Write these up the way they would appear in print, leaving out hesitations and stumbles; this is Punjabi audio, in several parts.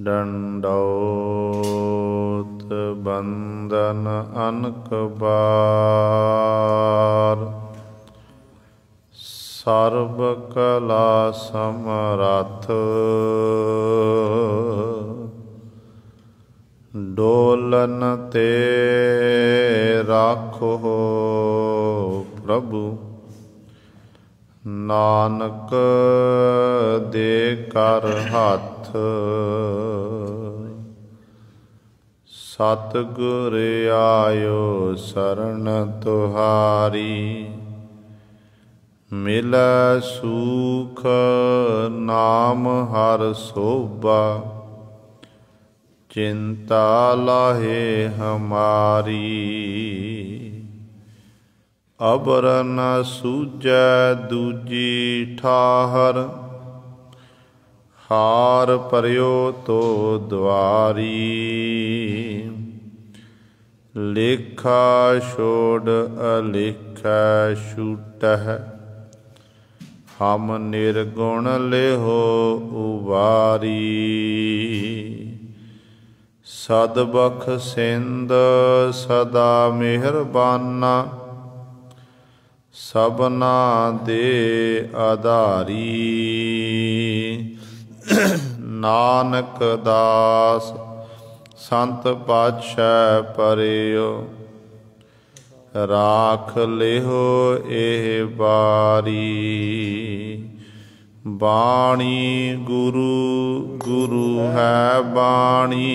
डंडौत बंदन अनक बार। सर्व कला समरथ डोलन ते राखो प्रभु। नानक दे कर हाथ सतगुर आयो शरण तुहारी। मिलै सुख नाम हर शोभा चिंता लाहे हमारी। अबर न सूझै दूजी ठाहर हार परयो तो द्वारी। लेखा छोड़ अलेखा छूटह हम निर्गुण लेहो उबारी। सदबख सिंध सदा मेहरबाना सबना दे आधारी। नानक दास संत पातशाह परियो राख लेहो एह बारी। बाणी गुरु गुरु है बाणी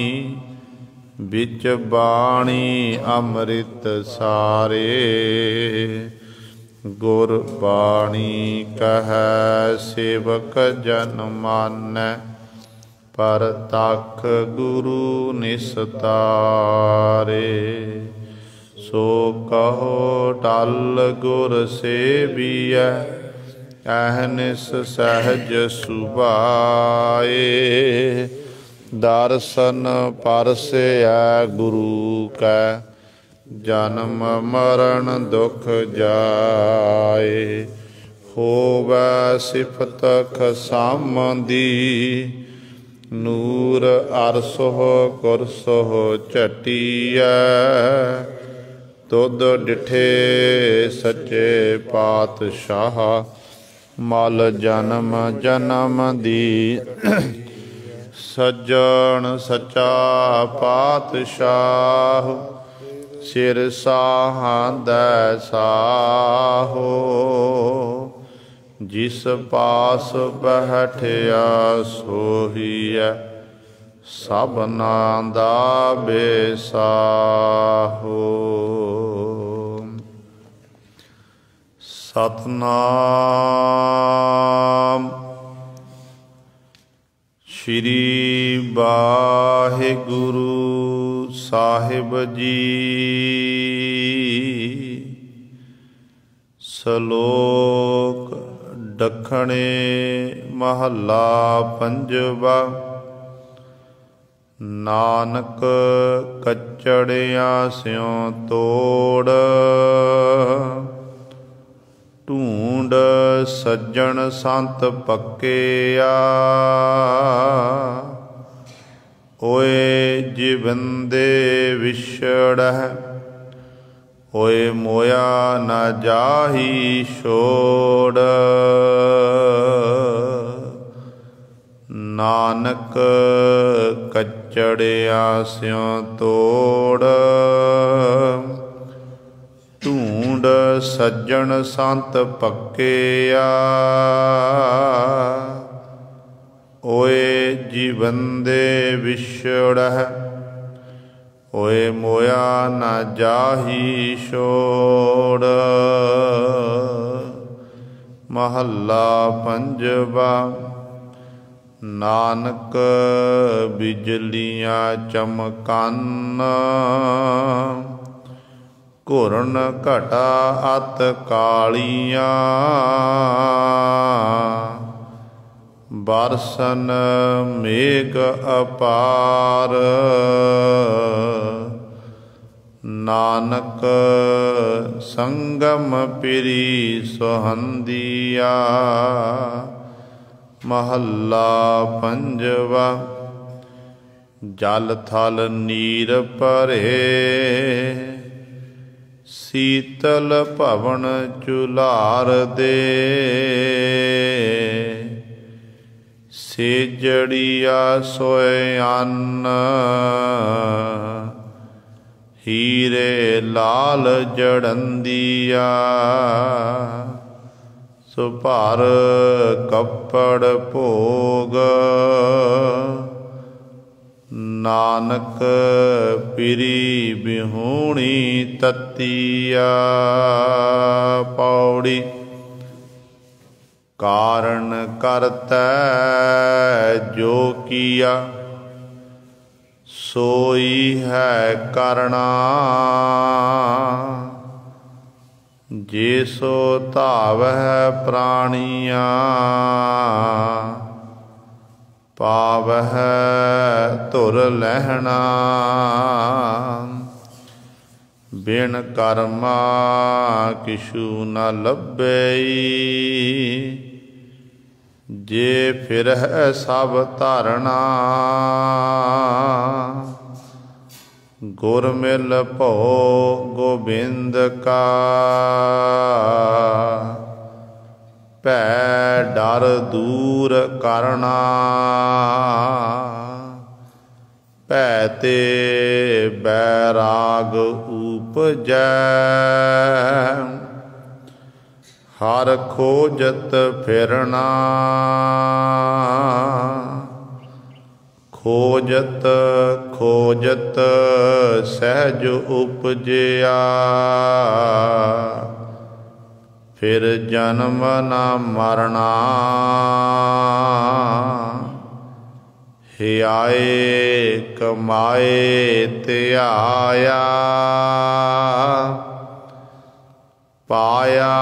बिच बाणी अमृत सारे। गुर बाणी कहै सेवक जन मानै पर तख गुरु निस्तारे। सो कहो टल गुर सेवियै अहनिस सहज सुभाए। दर्शन परसै गुरु कै जन्म मरण दुख जाए। होवै सिफत खसामदी नूर अरसोह कुरसोह झटिया। तुद डिठे सच्चे पातशाह मल जन्म जन्म दी। सज्जन सच्चा पातशाह सिर साहांदै साहो। जिस पास बैठिया सोहिया सबना दा बेसाहो। सतनाम श्री वाहिगुरु साहिब जी। सलोक दखणे महला पंजवा। नानक कचड़िया स्यों तोड़ ढूंढ सज्जन संत पक्किया। ओए जिवंदे विछड़ह ओए मोया न जाही छोड़। नानक कचड़िया स्यों तोड़ ढूंढ सज्जन संत पक्किया। ओए जिवंदे विछड़ह ओए मोया न जाही छोड़। महला पंजवा। नानक बिजलियाँ चमकन घुरन घटा अत कालियाँ। बरसन मेघ अपार नानक संगम पिरी सुहंदिया। महला पंजवा। जल थल नीर भरे, शीतल भवन चुलार दे। सेजड़िया सोए अन्न, हीरे लाल जड़ंदिया। सुभार कपड़ भोग, नानक पिरी बिहूणी ततिया। पौड़ी। कारण करतै जो किया, सोई है करना। जे सो धावै प्राणिया, पावह धुर लहना। बिन कर्मा किछु न लभई, जे फिरह सब धरना। गुर मिल भो गोबिंद का, भै डर दूर करना। भै ते बैराग उपजै, हर खोजत फिरना। खोजत खोजत सहज उपजया, फिर जन्म न मरना। हियाए कमाए त्याया, पाया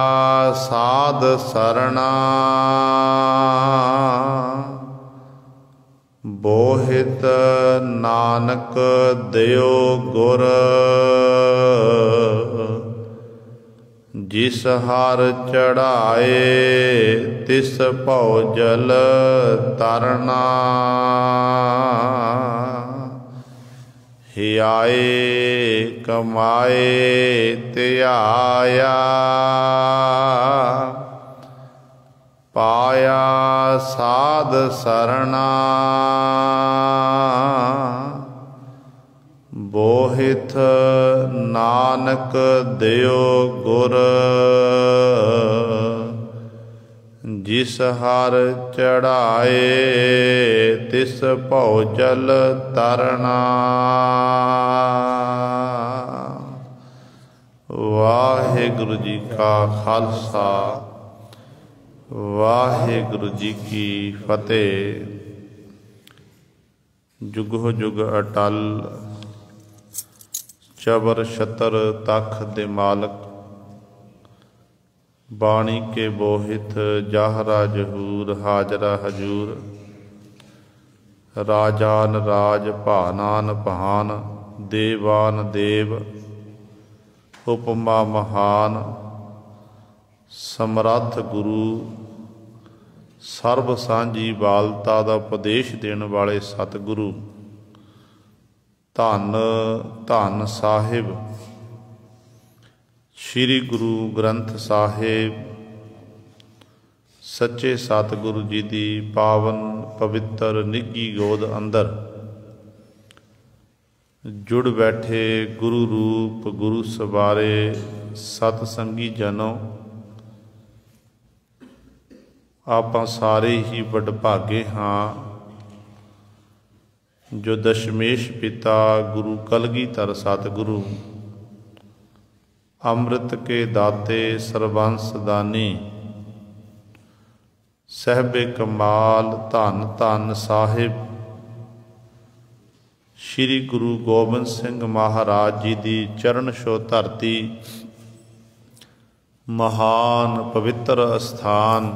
साध सरना। बोहित नानक दयो गुर, जिस हर चढ़ाए तिस भौजल तरना। हियाए कमाए त्याया, पाया साध सरना। बोहित नानक दयो गुर, जिस हर चढ़ाए तिस भौजल तरना। वाहिगुरु जी का खालसा, वाहिगुरु जी की फतेह। जुगो जुग अटल, चबर छतर तख दे मालक। बाणी के बोहित जाहरा जहूर, हाजरा हजूर। राजान राज भानान भान, देवान देव। उपमा महान, समर्थ गुरु। सर्ब सांझी बालता दा उपदेश देने वाले सतगुरु। धन धन साहिब श्री गुरु ग्रंथ साहिब, सच्चे सतगुरु जी की पावन पवित्र निੱਘੀ गोद अंदर जुड़ बैठे गुरु रूप गुरु सवारे सतसंगी जनों। आपां सारे ही वडभागे हाँ, जो दशमेश पिता गुरु कलगीधर सतगुरु अमृत के दाते सर्वंस दानी सहबे कमाल धन धन साहिब श्री गुरु गोबिंद सिंह महाराज जी की चरण छो धरती, महान पवित्र अस्थान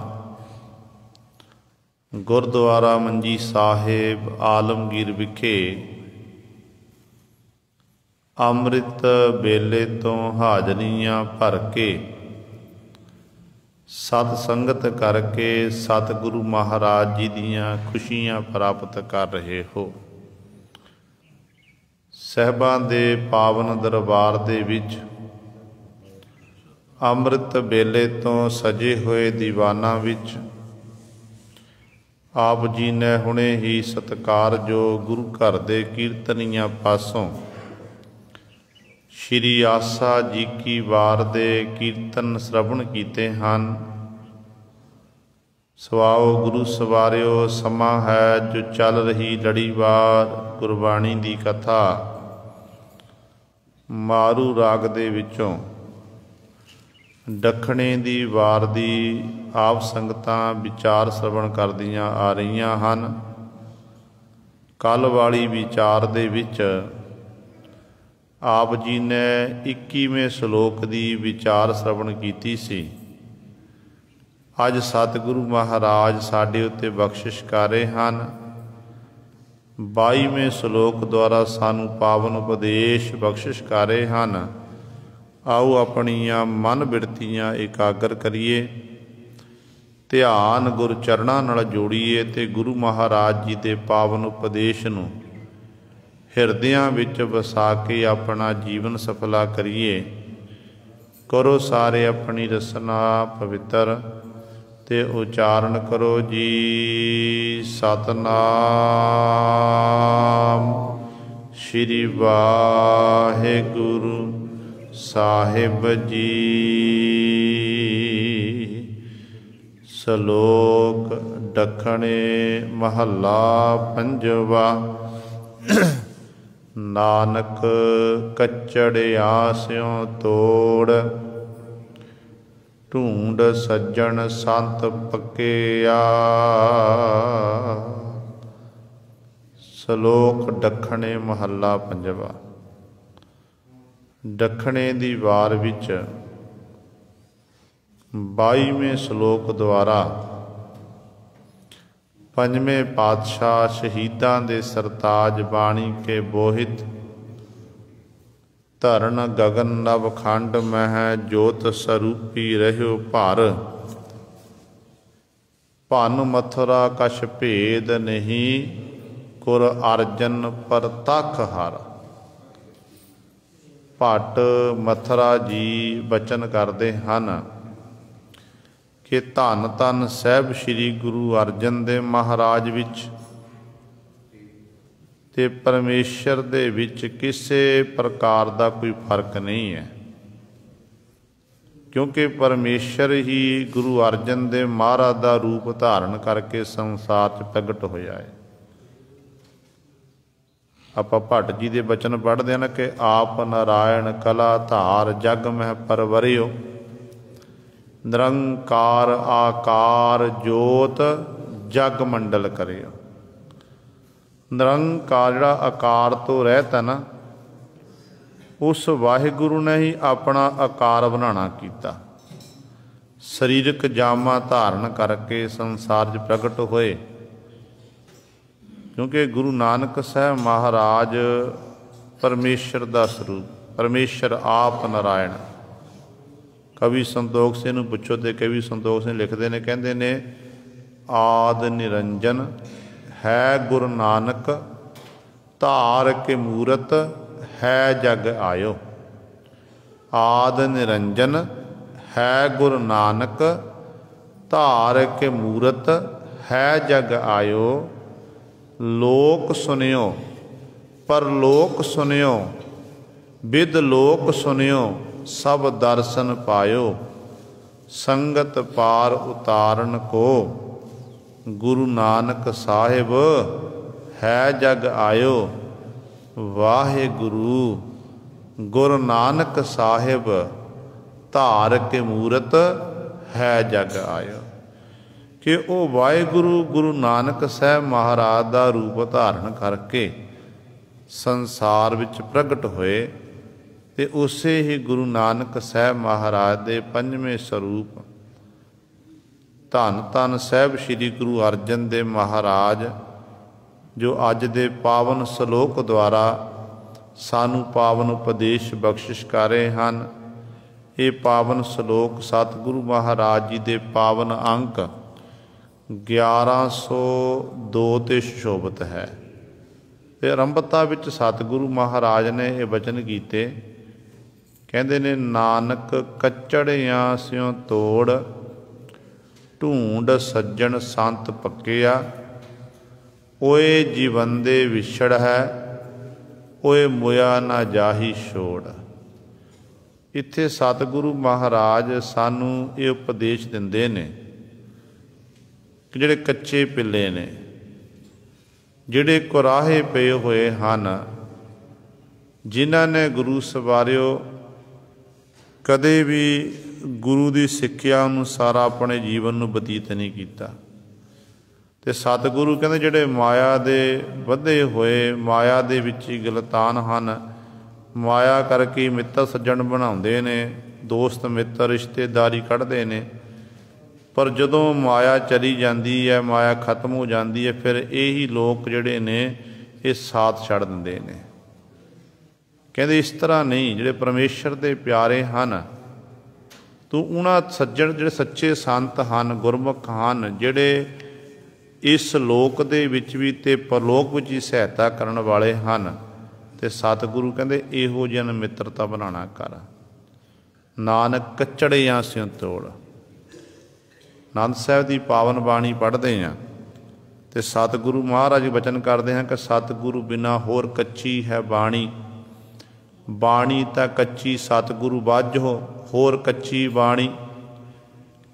गुरुद्वारा मंजी साहिब आलमगीर विखे अमृत बेले तो हाजरियां भर के सत संगत करके सतगुरु महाराज जी दियां खुशियां प्राप्त कर रहे हो। ਸਾਹਿਬਾਂ ਦੇ ਪਾਵਨ ਦਰਬਾਰ ਦੇ ਵਿੱਚ ਅੰਮ੍ਰਿਤ ਵੇਲੇ ਤੋਂ ਸਜੇ ਹੋਏ ਦੀਵਾਨਾਂ ਵਿੱਚ ਆਪ ਜੀ ਨੇ ਹੁਣੇ ਹੀ ਸਤਿਕਾਰਯੋਗ ਗੁਰੂ ਘਰ ਦੇ ਕੀਰਤਨੀਆਂ ਪਾਸੋਂ ਸ਼੍ਰੀ ਆਸਾ ਜੀ ਕੀ ਵਾਰ ਦੇ ਕੀਰਤਨ ਸ਼ਰਵਣ ਕੀਤੇ ਹਨ। ਸਵਾਓ ਗੁਰੂ ਸਵਾਰਿਓ, ਸਮਾਂ ਹੈ ਜੋ ਚੱਲ ਰਹੀ ਲੜੀਵਾਰ ਗੁਰਬਾਣੀ ਦੀ ਕਥਾ ਮਾਰੂ ਰਾਗ ਦੇ ਵਿੱਚੋਂ ਦੱਖਣੇ ਦੀ ਵਾਰ ਦੀ ਆਪ ਸੰਗਤਾਂ ਵਿਚਾਰ ਸ਼ਰਵਣ ਕਰਦੀਆਂ ਆ ਰਹੀਆਂ ਹਨ। ਕੱਲ ਵਾਲੀ ਵਿਚਾਰ ਦੇ ਵਿੱਚ ਆਪ ਜੀ ਨੇ 21ਵੇਂ ਸ਼ਲੋਕ ਦੀ ਵਿਚਾਰ ਸ਼ਰਵਣ ਕੀਤੀ ਸੀ। ਅੱਜ ਸਤਿਗੁਰੂ ਮਹਾਰਾਜ ਸਾਡੇ ਉੱਤੇ ਬਖਸ਼ਿਸ਼ ਕਰ ਰਹੇ ਹਨ। 22ਵੇਂ ਸ਼ਲੋਕ ਦੁਆਰਾ ਸਾਨੂੰ ਪਾਵਨ ਉਪਦੇਸ਼ ਬਖਸ਼ਿਸ਼ ਕਰ ਰਹੇ ਹਨ। ਆਓ ਆਪਣੀਆਂ ਮਨ ਬਿਰਤੀਆਂ ਇਕਾਗਰ ਕਰੀਏ, ਧਿਆਨ ਗੁਰ ਚਰਨਾਂ ਨਾਲ ਜੋੜੀਏ ਤੇ ਗੁਰੂ ਮਹਾਰਾਜ ਜੀ ਦੇ ਪਾਵਨ ਉਪਦੇਸ਼ ਨੂੰ ਹਿਰਦਿਆਂ ਵਿੱਚ ਵਸਾ ਕੇ ਆਪਣਾ ਜੀਵਨ ਸਫਲਾ ਕਰੀਏ। ਕਰੋ ਸਾਰੇ ਆਪਣੀ ਰਸਨਾ ਪਵਿੱਤਰ ਤੇ ਉਚਾਰਨ ਕਰੋ ਜੀ ਸਤਨਾਮ ਸ਼੍ਰੀ ਵਾਹਿਗੁਰੂ ਸਾਹਿਬ ਜੀ। ਸ਼ਲੋਕ ਦੱਖਣੇ ਮਹੱਲਾ ਪੰਜਵਾ। ਨਾਨਕ ਕੱਚੜਿਆ ਸਿਉ ਤੋੜ, ਢੂੰਡ ਸੱਜਣ ਸੰਤ ਪੱਕਿਆ। ਸ਼ਲੋਕ ਦੱਖਣੇ ਮਹੱਲਾ ਪੰਜਵਾ। ਦੱਖਣੇ ਦੀ ਵਾਰ ਵਿੱਚ 22ਵੇਂ ਸ਼ਲੋਕ ਦੁਆਰਾ ਪੰਜਵੇਂ ਪਾਤਸ਼ਾਹ ਸ਼ਹੀਦਾਂ ਦੇ ਸਰਤਾਜ ਬਾਣੀ ਕੇ ਬੋਹਿਤ ਧਰਨ ਗਗਨ ਨਵ ਖੰਡ ਮਹਿ ਜੋਤ ਸਰੂਪੀ ਰਹਿਓ ਭਰ। ਭਨ ਮਥੁਰਾ ਕਛ ਭੇਦ ਨਹੀਂ, ਕੁਰ ਅਰਜਨ ਪ੍ਰਤੱਖ ਹਰ। ਭੱਟ ਮਥੁਰਾ ਜੀ ਬਚਨ ਕਰਦੇ ਹਨ ਕਿ ਧੰਨ ਧੰਨ ਸਾਹਿਬ ਸ੍ਰੀ ਗੁਰੂ ਅਰਜਨ ਦੇਵ ਮਹਾਰਾਜ ਵਿੱਚ ਤੇ ਪਰਮੇਸ਼ਰ ਦੇ ਵਿੱਚ ਕਿਸੇ ਪ੍ਰਕਾਰ ਦਾ ਕੋਈ ਫਰਕ ਨਹੀਂ ਹੈ, ਕਿਉਂਕਿ ਪਰਮੇਸ਼ਰ ਹੀ ਗੁਰੂ ਅਰਜਨ ਦੇਵ ਮਹਾਰਾਜ ਦਾ ਰੂਪ ਧਾਰਨ ਕਰਕੇ ਸੰਸਾਰ 'ਚ ਪ੍ਰਗਟ ਹੋਇਆ ਹੈ। ਆਪਾਂ ਭੱਟ ਜੀ ਦੇ ਬਚਨ ਪੜ੍ਹਦੇ ਹਨ ਕਿ ਆਪ ਨਾਰਾਇਣ ਕਲਾ ਧਾਰ ਜਗ ਮਹਿ ਪਰਵਰਿਓ, ਨਿਰੰਕਾਰ ਆਕਾਰ ਜੋਤ ਜਗ ਮੰਡਲ ਕਰਿਓ। ਨਿਰੰਕਾਰ ਜਿਹੜਾ ਆਕਾਰ ਤੋਂ ਰਹਿਤ ਹੈ ਨਾ, ਉਸ ਵਾਹਿਗੁਰੂ ਨੇ ਹੀ ਆਪਣਾ ਆਕਾਰ ਬਣਾਉਣਾ ਕੀਤਾ। ਸਰੀਰਕ ਜਾਮਾ ਧਾਰਨ ਕਰਕੇ ਸੰਸਾਰ 'ਚ ਪ੍ਰਗਟ ਹੋਏ, ਕਿਉਂਕਿ ਗੁਰੂ ਨਾਨਕ ਸਾਹਿਬ ਮਹਾਰਾਜ ਪਰਮੇਸ਼ਰ ਦਾ ਸਰੂਪ, ਪਰਮੇਸ਼ਰ ਆਪ ਨਾਰਾਇਣ। ਕਵੀ ਸੰਤੋਖ ਸਿੰਘ ਨੂੰ ਪੁੱਛੋ ਤੇ ਕਵੀ ਸੰਤੋਖ ਸਿੰਘ ਲਿਖਦੇ ਨੇ, ਕਹਿੰਦੇ ਨੇ ਆਦ ਨਿਰੰਜਨ ਹੈ ਗੁਰੂ ਨਾਨਕ, ਧਾਰ ਕੇ ਮੂਰਤ ਹੈ ਜਗ ਆਇਓ। ਆਦ ਨਿਰੰਜਨ ਹੈ ਗੁਰੂ ਨਾਨਕ, ਧਾਰ ਕੇ ਮੂਰਤ ਹੈ ਜਗ ਆਇਓ। ਲੋਕ ਸੁਨਿਓ ਪਰਲੋਕ ਸੁਨਿਓ, ਵਿਦ ਲੋਕ ਸੁਨਿਓ ਸਭ ਦਰਸ਼ਨ ਪਾਇਓ। ਸੰਗਤ ਪਾਰ ਉਤਾਰਨ ਕੋ, ਗੁਰੂ ਨਾਨਕ ਸਾਹਿਬ ਹੈ ਜਗ ਆਇਓ। ਵਾਹਿਗੁਰੂ ਗੁਰੂ ਨਾਨਕ ਸਾਹਿਬ ਧਾਰ ਕੇ ਮੂਰਤ ਹੈ ਜਗ ਆਇਓ। ਕਿ ਉਹ ਵਾਹਿਗੁਰੂ ਗੁਰੂ ਨਾਨਕ ਸਾਹਿਬ ਮਹਾਰਾਜ ਦਾ ਰੂਪ ਧਾਰਨ ਕਰਕੇ ਸੰਸਾਰ ਵਿੱਚ ਪ੍ਰਗਟ ਹੋਏ ਤੇ ਉਸੇ ਹੀ ਗੁਰੂ ਨਾਨਕ ਸਾਹਿਬ ਮਹਾਰਾਜ ਦੇ ਪੰਜਵੇਂ ਸਰੂਪ ਧੰਨ ਧੰਨ ਸਾਹਿਬ ਸ੍ਰੀ ਗੁਰੂ ਅਰਜਨ ਦੇਵ ਮਹਾਰਾਜ, ਜੋ ਅੱਜ ਦੇ ਪਾਵਨ ਸ਼ਲੋਕ ਦੁਆਰਾ ਸਾਨੂੰ ਪਾਵਨ ਉਪਦੇਸ਼ ਬਖਸ਼ਿਸ਼ ਕਰ ਰਹੇ ਹਨ। ਇਹ ਪਾਵਨ ਸ਼ਲੋਕ ਸਤਿਗੁਰੂ ਮਹਾਰਾਜ ਜੀ ਦੇ ਪਾਵਨ ਅੰਕ 1102 ਤੇ ਸੁਸ਼ੋਭਿਤ ਹੈ। ਤੇ ਆਰੰਭਤਾ ਵਿੱਚ ਸਤਿਗੁਰੂ ਮਹਾਰਾਜ ਨੇ ਇਹ ਬਚਨ ਕੀਤੇ। ਕਹਿੰਦੇ ਨੇ ਨਾਨਕ ਕੱਚੜਿਆਂ ਸਿਉ ਤੋੜ, ਢੂੰਡ ਸੱਜਣ ਸੰਤ ਪੱਕਿਆ। ਓਏ ਜੀਵੰਦੇ ਵਿਛੜ ਹੈ, ਓਏ ਮੁਆ ਨਾ ਜਾਹੀ ਛੋੜ। ਇੱਥੇ ਸਤਿਗੁਰੂ ਮਹਾਰਾਜ ਸਾਨੂੰ ਇਹ ਉਪਦੇਸ਼ ਦਿੰਦੇ ਨੇ ਕਿ ਜਿਹੜੇ ਕੱਚੇ ਪਿੱਲੇ ਨੇ, ਜਿਹੜੇ ਕੁਰਾਹੇ ਪਏ ਹੋਏ ਹਨ, ਜਿਨ੍ਹਾਂ ਨੇ ਗੁਰੂ ਸਵਾਰਿਓ ਕਦੇ ਵੀ ਗੁਰੂ ਦੀ ਸਿੱਖਿਆ ਅਨੁਸਾਰ ਆਪਣੇ ਜੀਵਨ ਨੂੰ ਬਤੀਤ ਨਹੀਂ ਕੀਤਾ। ਤੇ ਸਤਿਗੁਰੂ ਕਹਿੰਦੇ ਜਿਹੜੇ ਮਾਇਆ ਦੇ ਵਧੇ ਹੋਏ, ਮਾਇਆ ਦੇ ਵਿੱਚ ਹੀ ਗਲਤਾਨ ਹਨ, ਮਾਇਆ ਕਰਕੇ ਮਿੱਤਰ ਸੱਜਣ ਬਣਾਉਂਦੇ ਨੇ, ਦੋਸਤ ਮਿੱਤਰ ਰਿਸ਼ਤੇਦਾਰੀ ਕੱਢਦੇ ਨੇ, ਪਰ ਜਦੋਂ ਮਾਇਆ ਚਲੀ ਜਾਂਦੀ ਹੈ, ਮਾਇਆ ਖਤਮ ਹੋ ਜਾਂਦੀ ਹੈ, ਫਿਰ ਇਹੀ ਲੋਕ ਜਿਹੜੇ ਨੇ ਇਹ ਸਾਥ ਛੱਡ ਦਿੰਦੇ ਨੇ। ਕਹਿੰਦੇ ਇਸ ਤਰ੍ਹਾਂ ਨਹੀਂ, ਜਿਹੜੇ ਪਰਮੇਸ਼ਰ ਦੇ ਪਿਆਰੇ ਹਨ, ਤੂੰ ਉਹਨਾਂ ਸੱਜਣ ਜਿਹੜੇ ਸੱਚੇ ਸੰਤ ਹਨ, ਗੁਰਮੁਖ ਹਨ, ਜਿਹੜੇ ਇਸ ਲੋਕ ਦੇ ਵਿੱਚ ਵੀ ਤੇ ਪਰਲੋਕ ਵਿੱਚ ਹੀ ਸਹਾਇਤਾ ਕਰਨ ਵਾਲੇ ਹਨ, ਤੇ ਸਤਿਗੁਰੂ ਕਹਿੰਦੇ ਇਹੋ ਜਿਹੀ ਮਿੱਤਰਤਾ ਬਣਾਉਣਾ ਕਰ। ਨਾਨਕ ਕੱਚੜਿਆਂ ਸਿਉ ਤੋੜ। ਆਨੰਦ ਸਾਹਿਬ ਦੀ ਪਾਵਨ ਬਾਣੀ ਪੜ੍ਹਦੇ ਹਾਂ ਤੇ ਸਤਿਗੁਰੂ ਮਹਾਰਾਜ ਬਚਨ ਕਰਦੇ ਹਾਂ ਕਿ ਸਤਿਗੁਰੂ ਬਿਨਾ ਹੋਰ ਕੱਚੀ ਹੈ ਬਾਣੀ, ਬਾਣੀ ਤਾਂ ਕੱਚੀ ਸਤਿਗੁਰੂ ਬਾਝੋ ਹੋਰ ਕੱਚੀ ਬਾਣੀ।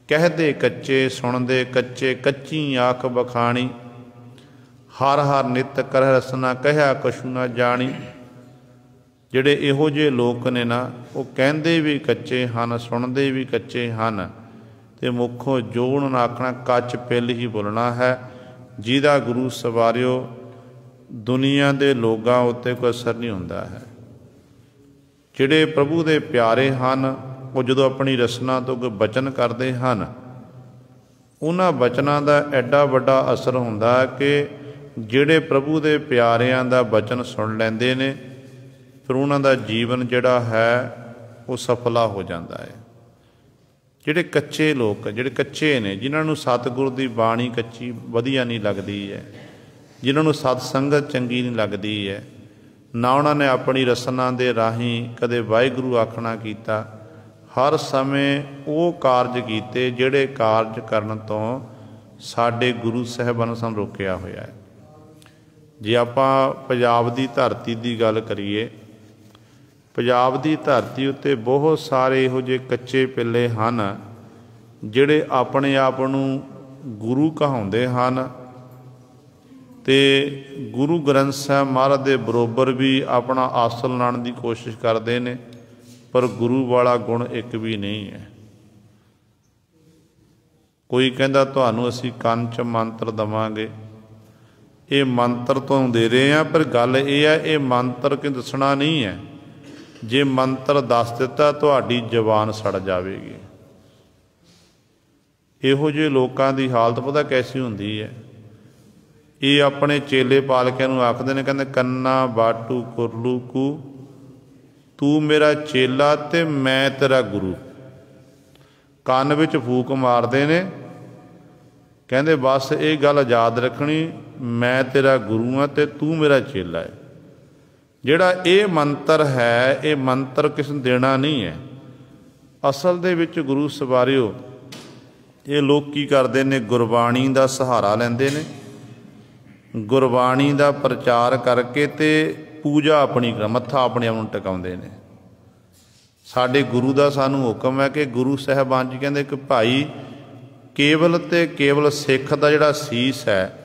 ਕਹਦੇ ਕੱਚੇ ਸੁਣਦੇ ਕੱਚੇ, ਕੱਚੀ ਆਖ ਬਖਾਣੀ। ਹਰ ਹਰ ਨਿਤ ਕਰਹਿ ਰਸਨਾ, ਕਹਿਆ ਕਛੂ ਨਾ ਜਾਣੀ। ਜਿਹੜੇ ਇਹੋ ਜਿਹੇ ਲੋਕ ਨੇ ਨਾ, ਉਹ ਕਹਿੰਦੇ ਵੀ ਕੱਚੇ ਹਨ, ਸੁਣਦੇ ਵੀ ਕੱਚੇ ਹਨ, ਤੇ ਮੁੱਖੋਂ ਜੋ ਉਹਨਾਂ ਨੂੰ ਆਖਣਾ ਕੱਚ ਪਿੱਲ ਹੀ ਬੋਲਣਾ ਹੈ, ਜਿਹਦਾ ਗੁਰੂ ਸਵਾਰਿਓ ਦੁਨੀਆ ਦੇ ਲੋਕਾਂ ਉੱਤੇ ਕੋਈ ਅਸਰ ਨਹੀਂ ਹੁੰਦਾ ਹੈ। ਜਿਹੜੇ ਪ੍ਰਭੂ ਦੇ ਪਿਆਰੇ ਹਨ, ਉਹ ਜਦੋਂ ਆਪਣੀ ਰਸਨਾ ਤੋਂ ਕੋਈ ਬਚਨ ਕਰਦੇ ਹਨ, ਉਹਨਾਂ ਬਚਨਾਂ ਦਾ ਐਡਾ ਵੱਡਾ ਅਸਰ ਹੁੰਦਾ ਕਿ ਜਿਹੜੇ ਪ੍ਰਭੂ ਦੇ ਪਿਆਰਿਆਂ ਦਾ ਬਚਨ ਸੁਣ ਲੈਂਦੇ ਨੇ, ਫਿਰ ਉਹਨਾਂ ਦਾ ਜੀਵਨ ਜਿਹੜਾ ਹੈ ਉਹ ਸਫਲਾ ਹੋ ਜਾਂਦਾ ਹੈ। ਜਿਹੜੇ ਕੱਚੇ ਲੋਕ, ਜਿਹੜੇ ਕੱਚੇ ਨੇ, ਜਿਨ੍ਹਾਂ ਨੂੰ ਸਤਿਗੁਰੂ ਦੀ ਬਾਣੀ ਕੱਚੀ ਵਧੀਆ ਨਹੀਂ ਲੱਗਦੀ ਹੈ, ਜਿਨ੍ਹਾਂ ਨੂੰ ਸਤ ਸੰਗਤ ਚੰਗੀ ਨਹੀਂ ਲੱਗਦੀ ਹੈ, ਨਾ ਉਹਨਾਂ ਨੇ ਆਪਣੀ ਰਸਨਾ ਦੇ ਰਾਹੀਂ ਕਦੇ ਵਾਹਿਗੁਰੂ ਆਖਣਾ ਕੀਤਾ, ਹਰ ਸਮੇਂ ਉਹ ਕਾਰਜ ਕੀਤੇ ਜਿਹੜੇ ਕਾਰਜ ਕਰਨ ਤੋਂ ਸਾਡੇ ਗੁਰੂ ਸਾਹਿਬਾਨ ਨੇ ਸਾਨੂੰ ਰੋਕਿਆ ਹੋਇਆ ਹੈ। ਜੇ ਆਪਾਂ ਪੰਜਾਬ ਦੀ ਧਰਤੀ ਦੀ ਗੱਲ ਕਰੀਏ, ਪੰਜਾਬ ਦੀ ਧਰਤੀ ਉੱਤੇ ਬਹੁਤ ਸਾਰੇ ਇਹੋ ਜਿਹੇ ਕੱਚੇ ਪਿੱਲੇ ਹਨ, ਜਿਹੜੇ ਆਪਣੇ ਆਪ ਨੂੰ ਗੁਰੂ ਕਹਾਉਂਦੇ ਹਨ, ਤੇ ਗੁਰੂ ਗ੍ਰੰਥ ਸਾਹਿਬ ਮਹਾਰਾਜ ਦੇ ਬਰੋਬਰ ਵੀ ਆਪਣਾ ਆਸਣ ਲਾਉਣ ਦੀ ਕੋਸ਼ਿਸ਼ ਕਰਦੇ ਨੇ, ਪਰ ਗੁਰੂ ਵਾਲਾ ਗੁਣ ਇੱਕ ਵੀ ਨਹੀਂ ਹੈ। ਕੋਈ ਕਹਿੰਦਾ ਤੁਹਾਨੂੰ ਅਸੀਂ ਕੰਨ 'ਚ ਮੰਤਰ ਦੇਵਾਂਗੇ, ਇਹ ਮੰਤਰ ਤੋਂ ਦੇ ਰਹੇ ਹਾਂ, ਪਰ ਗੱਲ ਇਹ ਹੈ ਇਹ ਮੰਤਰ ਕਿ ਦੱਸਣਾ ਨਹੀਂ ਹੈ। ਜੇ ਮੰਤਰ ਦੱਸ ਦਿੱਤਾ ਤੁਹਾਡੀ ਜ਼ਬਾਨ ਸੜ ਜਾਵੇਗੀ। ਇਹੋ ਜਿਹੇ ਲੋਕਾਂ ਦੀ ਹਾਲਤ ਪਤਾ ਕੈਸੀ ਹੁੰਦੀ ਹੈ। ਇਹ ਆਪਣੇ ਚੇਲੇ ਪਾਲਕਿਆਂ ਨੂੰ ਆਖਦੇ ਨੇ, ਕਹਿੰਦੇ ਕੰਨਾ ਬਾਟੂ ਕੁਰਲੂ ਕੂ, ਤੂੰ ਮੇਰਾ ਚੇਲਾ ਤੇ ਮੈਂ ਤੇਰਾ ਗੁਰੂ। ਕੰਨ ਵਿੱਚ ਫੂਕ ਮਾਰਦੇ ਨੇ, ਕਹਿੰਦੇ ਬਸ ਇਹ ਗੱਲ ਯਾਦ ਰੱਖਣੀ, ਮੈਂ ਤੇਰਾ ਗੁਰੂ ਹਾਂ ਤੇ ਤੂੰ ਮੇਰਾ ਚੇਲਾ ਹੈ। ਜਿਹੜਾ ਇਹ ਮੰਤਰ ਹੈ, ਇਹ ਮੰਤਰ ਕਿਸ ਨੂੰ ਦੇਣਾ ਨਹੀਂ ਹੈ। ਅਸਲ ਦੇ ਵਿੱਚ ਗੁਰੂ ਸਵਾਰਿਓ ਇਹ ਲੋਕ ਕੀ ਕਰਦੇ ਨੇ, ਗੁਰਬਾਣੀ ਦਾ ਸਹਾਰਾ ਲੈਂਦੇ ਨੇ, ਗੁਰਬਾਣੀ ਦਾ ਪ੍ਰਚਾਰ ਕਰਕੇ ਤੇ ਪੂਜਾ ਆਪਣੀ ਮੱਥਾ ਆਪਣੇ ਆਪ ਨੂੰ ਟਿਕਾਉਂਦੇ ਨੇ। ਸਾਡੇ ਗੁਰੂ ਦਾ ਸਾਨੂੰ ਹੁਕਮ ਹੈ ਕਿ ਗੁਰੂ ਸਾਹਿਬਾਨ ਜੀ ਕਹਿੰਦੇ ਕਿ ਭਾਈ ਕੇਵਲ ਤੇ ਕੇਵਲ ਸਿੱਖ ਦਾ ਜਿਹੜਾ ਸੀਸ ਹੈ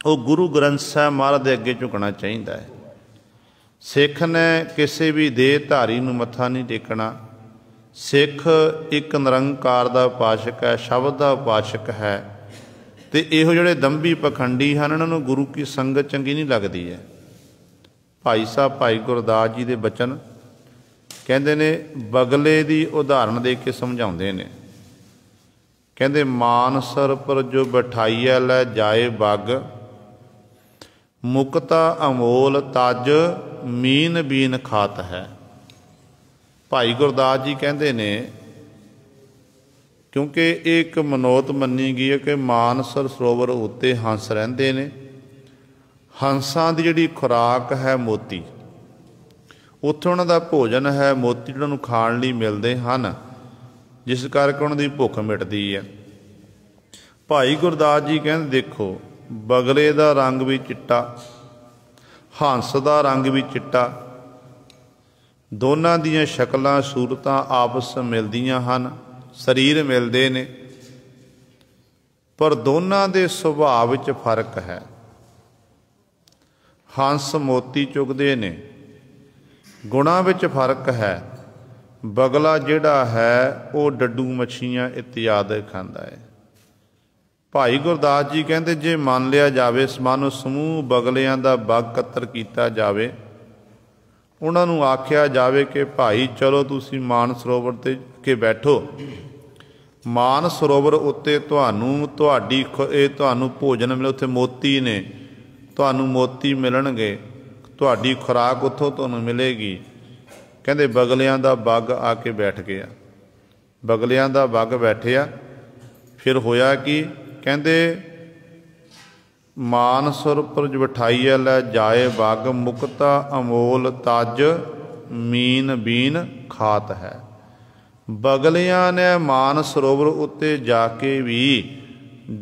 ਉਹ ਗੁਰੂ ਗ੍ਰੰਥ ਸਾਹਿਬ ਮਹਾਰਾਜ ਦੇ ਅੱਗੇ ਝੁਕਣਾ ਚਾਹੀਦਾ ਹੈ। ਸਿੱਖ ਨੇ ਕਿਸੇ ਵੀ ਦੇਹ ਧਾਰੀ ਨੂੰ ਮੱਥਾ ਨਹੀਂ ਟੇਕਣਾ। ਸਿੱਖ ਇੱਕ ਨਿਰੰਕਾਰ ਦਾ ਉਪਾਸਕ ਹੈ, ਸ਼ਬਦ ਦਾ ਉਪਾਸਕ ਹੈ, ਤੇ ਇਹੋ ਜਿਹੜੇ ਦੰਭੀ ਪਖੰਡੀ ਹਨ, ਇਹਨਾਂ ਨੂੰ ਗੁਰੂ ਕੀ ਸੰਗਤ ਚੰਗੀ ਨਹੀਂ ਲੱਗਦੀ ਹੈ। ਭਾਈ ਸਾਹਿਬ ਭਾਈ ਗੁਰਦਾਸ ਜੀ ਦੇ ਬਚਨ ਕਹਿੰਦੇ ਨੇ, ਬਗਲੇ ਦੀ ਉਦਾਹਰਣ ਦੇ ਕੇ ਸਮਝਾਉਂਦੇ ਨੇ। ਕਹਿੰਦੇ ਮਾਨਸਰ ਪਰ ਜੋ ਬਿਠਾਈਐ ਲੈ ਜਾਏ ਬੱਗ, ਮੁਕਤਾ ਅਮੋਲ ਤਜ ਮੀਨ ਬੀਨ ਖਾਤ ਹੈ। ਭਾਈ ਗੁਰਦਾਸ ਜੀ ਕਹਿੰਦੇ ਨੇ, ਕਿਉਂਕਿ ਇਹ ਇੱਕ ਮਨੋਤ ਮੰਨੀ ਗਈ ਹੈ ਕਿ ਮਾਨਸਰ ਸਰੋਵਰ ਉੱਤੇ ਹੰਸ ਰਹਿੰਦੇ ਨੇ, ਹੰਸਾਂ ਦੀ ਜਿਹੜੀ ਖੁਰਾਕ ਹੈ ਮੋਤੀ, ਉੱਥੇ ਉਹਨਾਂ ਦਾ ਭੋਜਨ ਹੈ ਮੋਤੀ, ਜਿਹੜਾ ਨੂੰ ਖਾਣ ਲਈ ਮਿਲਦੇ ਹਨ, ਜਿਸ ਕਰਕੇ ਉਹਨਾਂ ਦੀ ਭੁੱਖ ਮਿਟਦੀ ਹੈ। ਭਾਈ ਗੁਰਦਾਸ ਜੀ ਕਹਿੰਦੇ ਦੇਖੋ, ਬਗਲੇ ਦਾ ਰੰਗ ਵੀ ਚਿੱਟਾ, ਹੰਸ ਦਾ ਰੰਗ ਵੀ ਚਿੱਟਾ, ਦੋਨਾਂ ਦੀਆਂ ਸ਼ਕਲਾਂ ਸੂਰਤਾਂ ਆਪਸ ਮਿਲਦੀਆਂ ਹਨ, ਸਰੀਰ ਮਿਲਦੇ ਨੇ, ਪਰ ਦੋਨਾਂ ਦੇ ਸੁਭਾਅ ਵਿੱਚ ਫਰਕ ਹੈ। ਹੰਸ ਮੋਤੀ ਚੁਗਦੇ ਨੇ, ਗੁਣਾਂ ਵਿੱਚ ਫਰਕ ਹੈ। ਬਗਲਾ ਜਿਹੜਾ ਹੈ ਉਹ ਡੱਡੂ ਮੱਛੀਆਂ ਇਤਿਆਦਿ ਖਾਂਦਾ ਹੈ। ਭਾਈ ਗੁਰਦਾਸ ਜੀ ਕਹਿੰਦੇ ਜੇ ਮੰਨ ਲਿਆ ਜਾਵੇ, ਮਨ ਸਮੂਹ ਬਗਲਿਆਂ ਦਾ ਬਾਗ ਇਕੱਤਰ ਕੀਤਾ ਜਾਵੇ, ਉਹਨਾਂ ਨੂੰ ਆਖਿਆ ਜਾਵੇ ਕਿ ਭਾਈ ਚਲੋ ਤੁਸੀਂ ਮਾਨ ਸਰੋਵਰ 'ਤੇ ਕੇ ਬੈਠੋ, ਮਾਨ ਸਰੋਵਰ ਉੱਤੇ ਤੁਹਾਨੂੰ ਭੋਜਨ ਮਿਲੇ, ਉੱਥੇ ਮੋਤੀ ਨੇ, ਤੁਹਾਨੂੰ ਮੋਤੀ ਮਿਲਣਗੇ, ਤੁਹਾਡੀ ਖੁਰਾਕ ਉੱਥੋਂ ਤੁਹਾਨੂੰ ਮਿਲੇਗੀ। ਕਹਿੰਦੇ ਬਗਲਿਆਂ ਦਾ ਬੱਗ ਆ ਕੇ ਬੈਠ ਗਿਆ, ਬਗਲਿਆਂ ਦਾ ਬੱਗ ਬੈਠਿਆ। ਫਿਰ ਹੋਇਆ ਕੀ? ਕਹਿੰਦੇ ਮਾਨਸੁਰ ਪੁਰਜ ਬਿਠਾਈਐ ਲੈ ਜਾਏ ਬੱਗ, ਮੁਕਤਾ ਅਮੋਲ ਤਜ ਮੀਨ ਬੀਨ ਖਾਤ ਹੈ। ਬਗਲਿਆਂ ਨੇ ਮਾਨ ਸਰੋਵਰ ਉੱਤੇ ਜਾ ਕੇ ਵੀ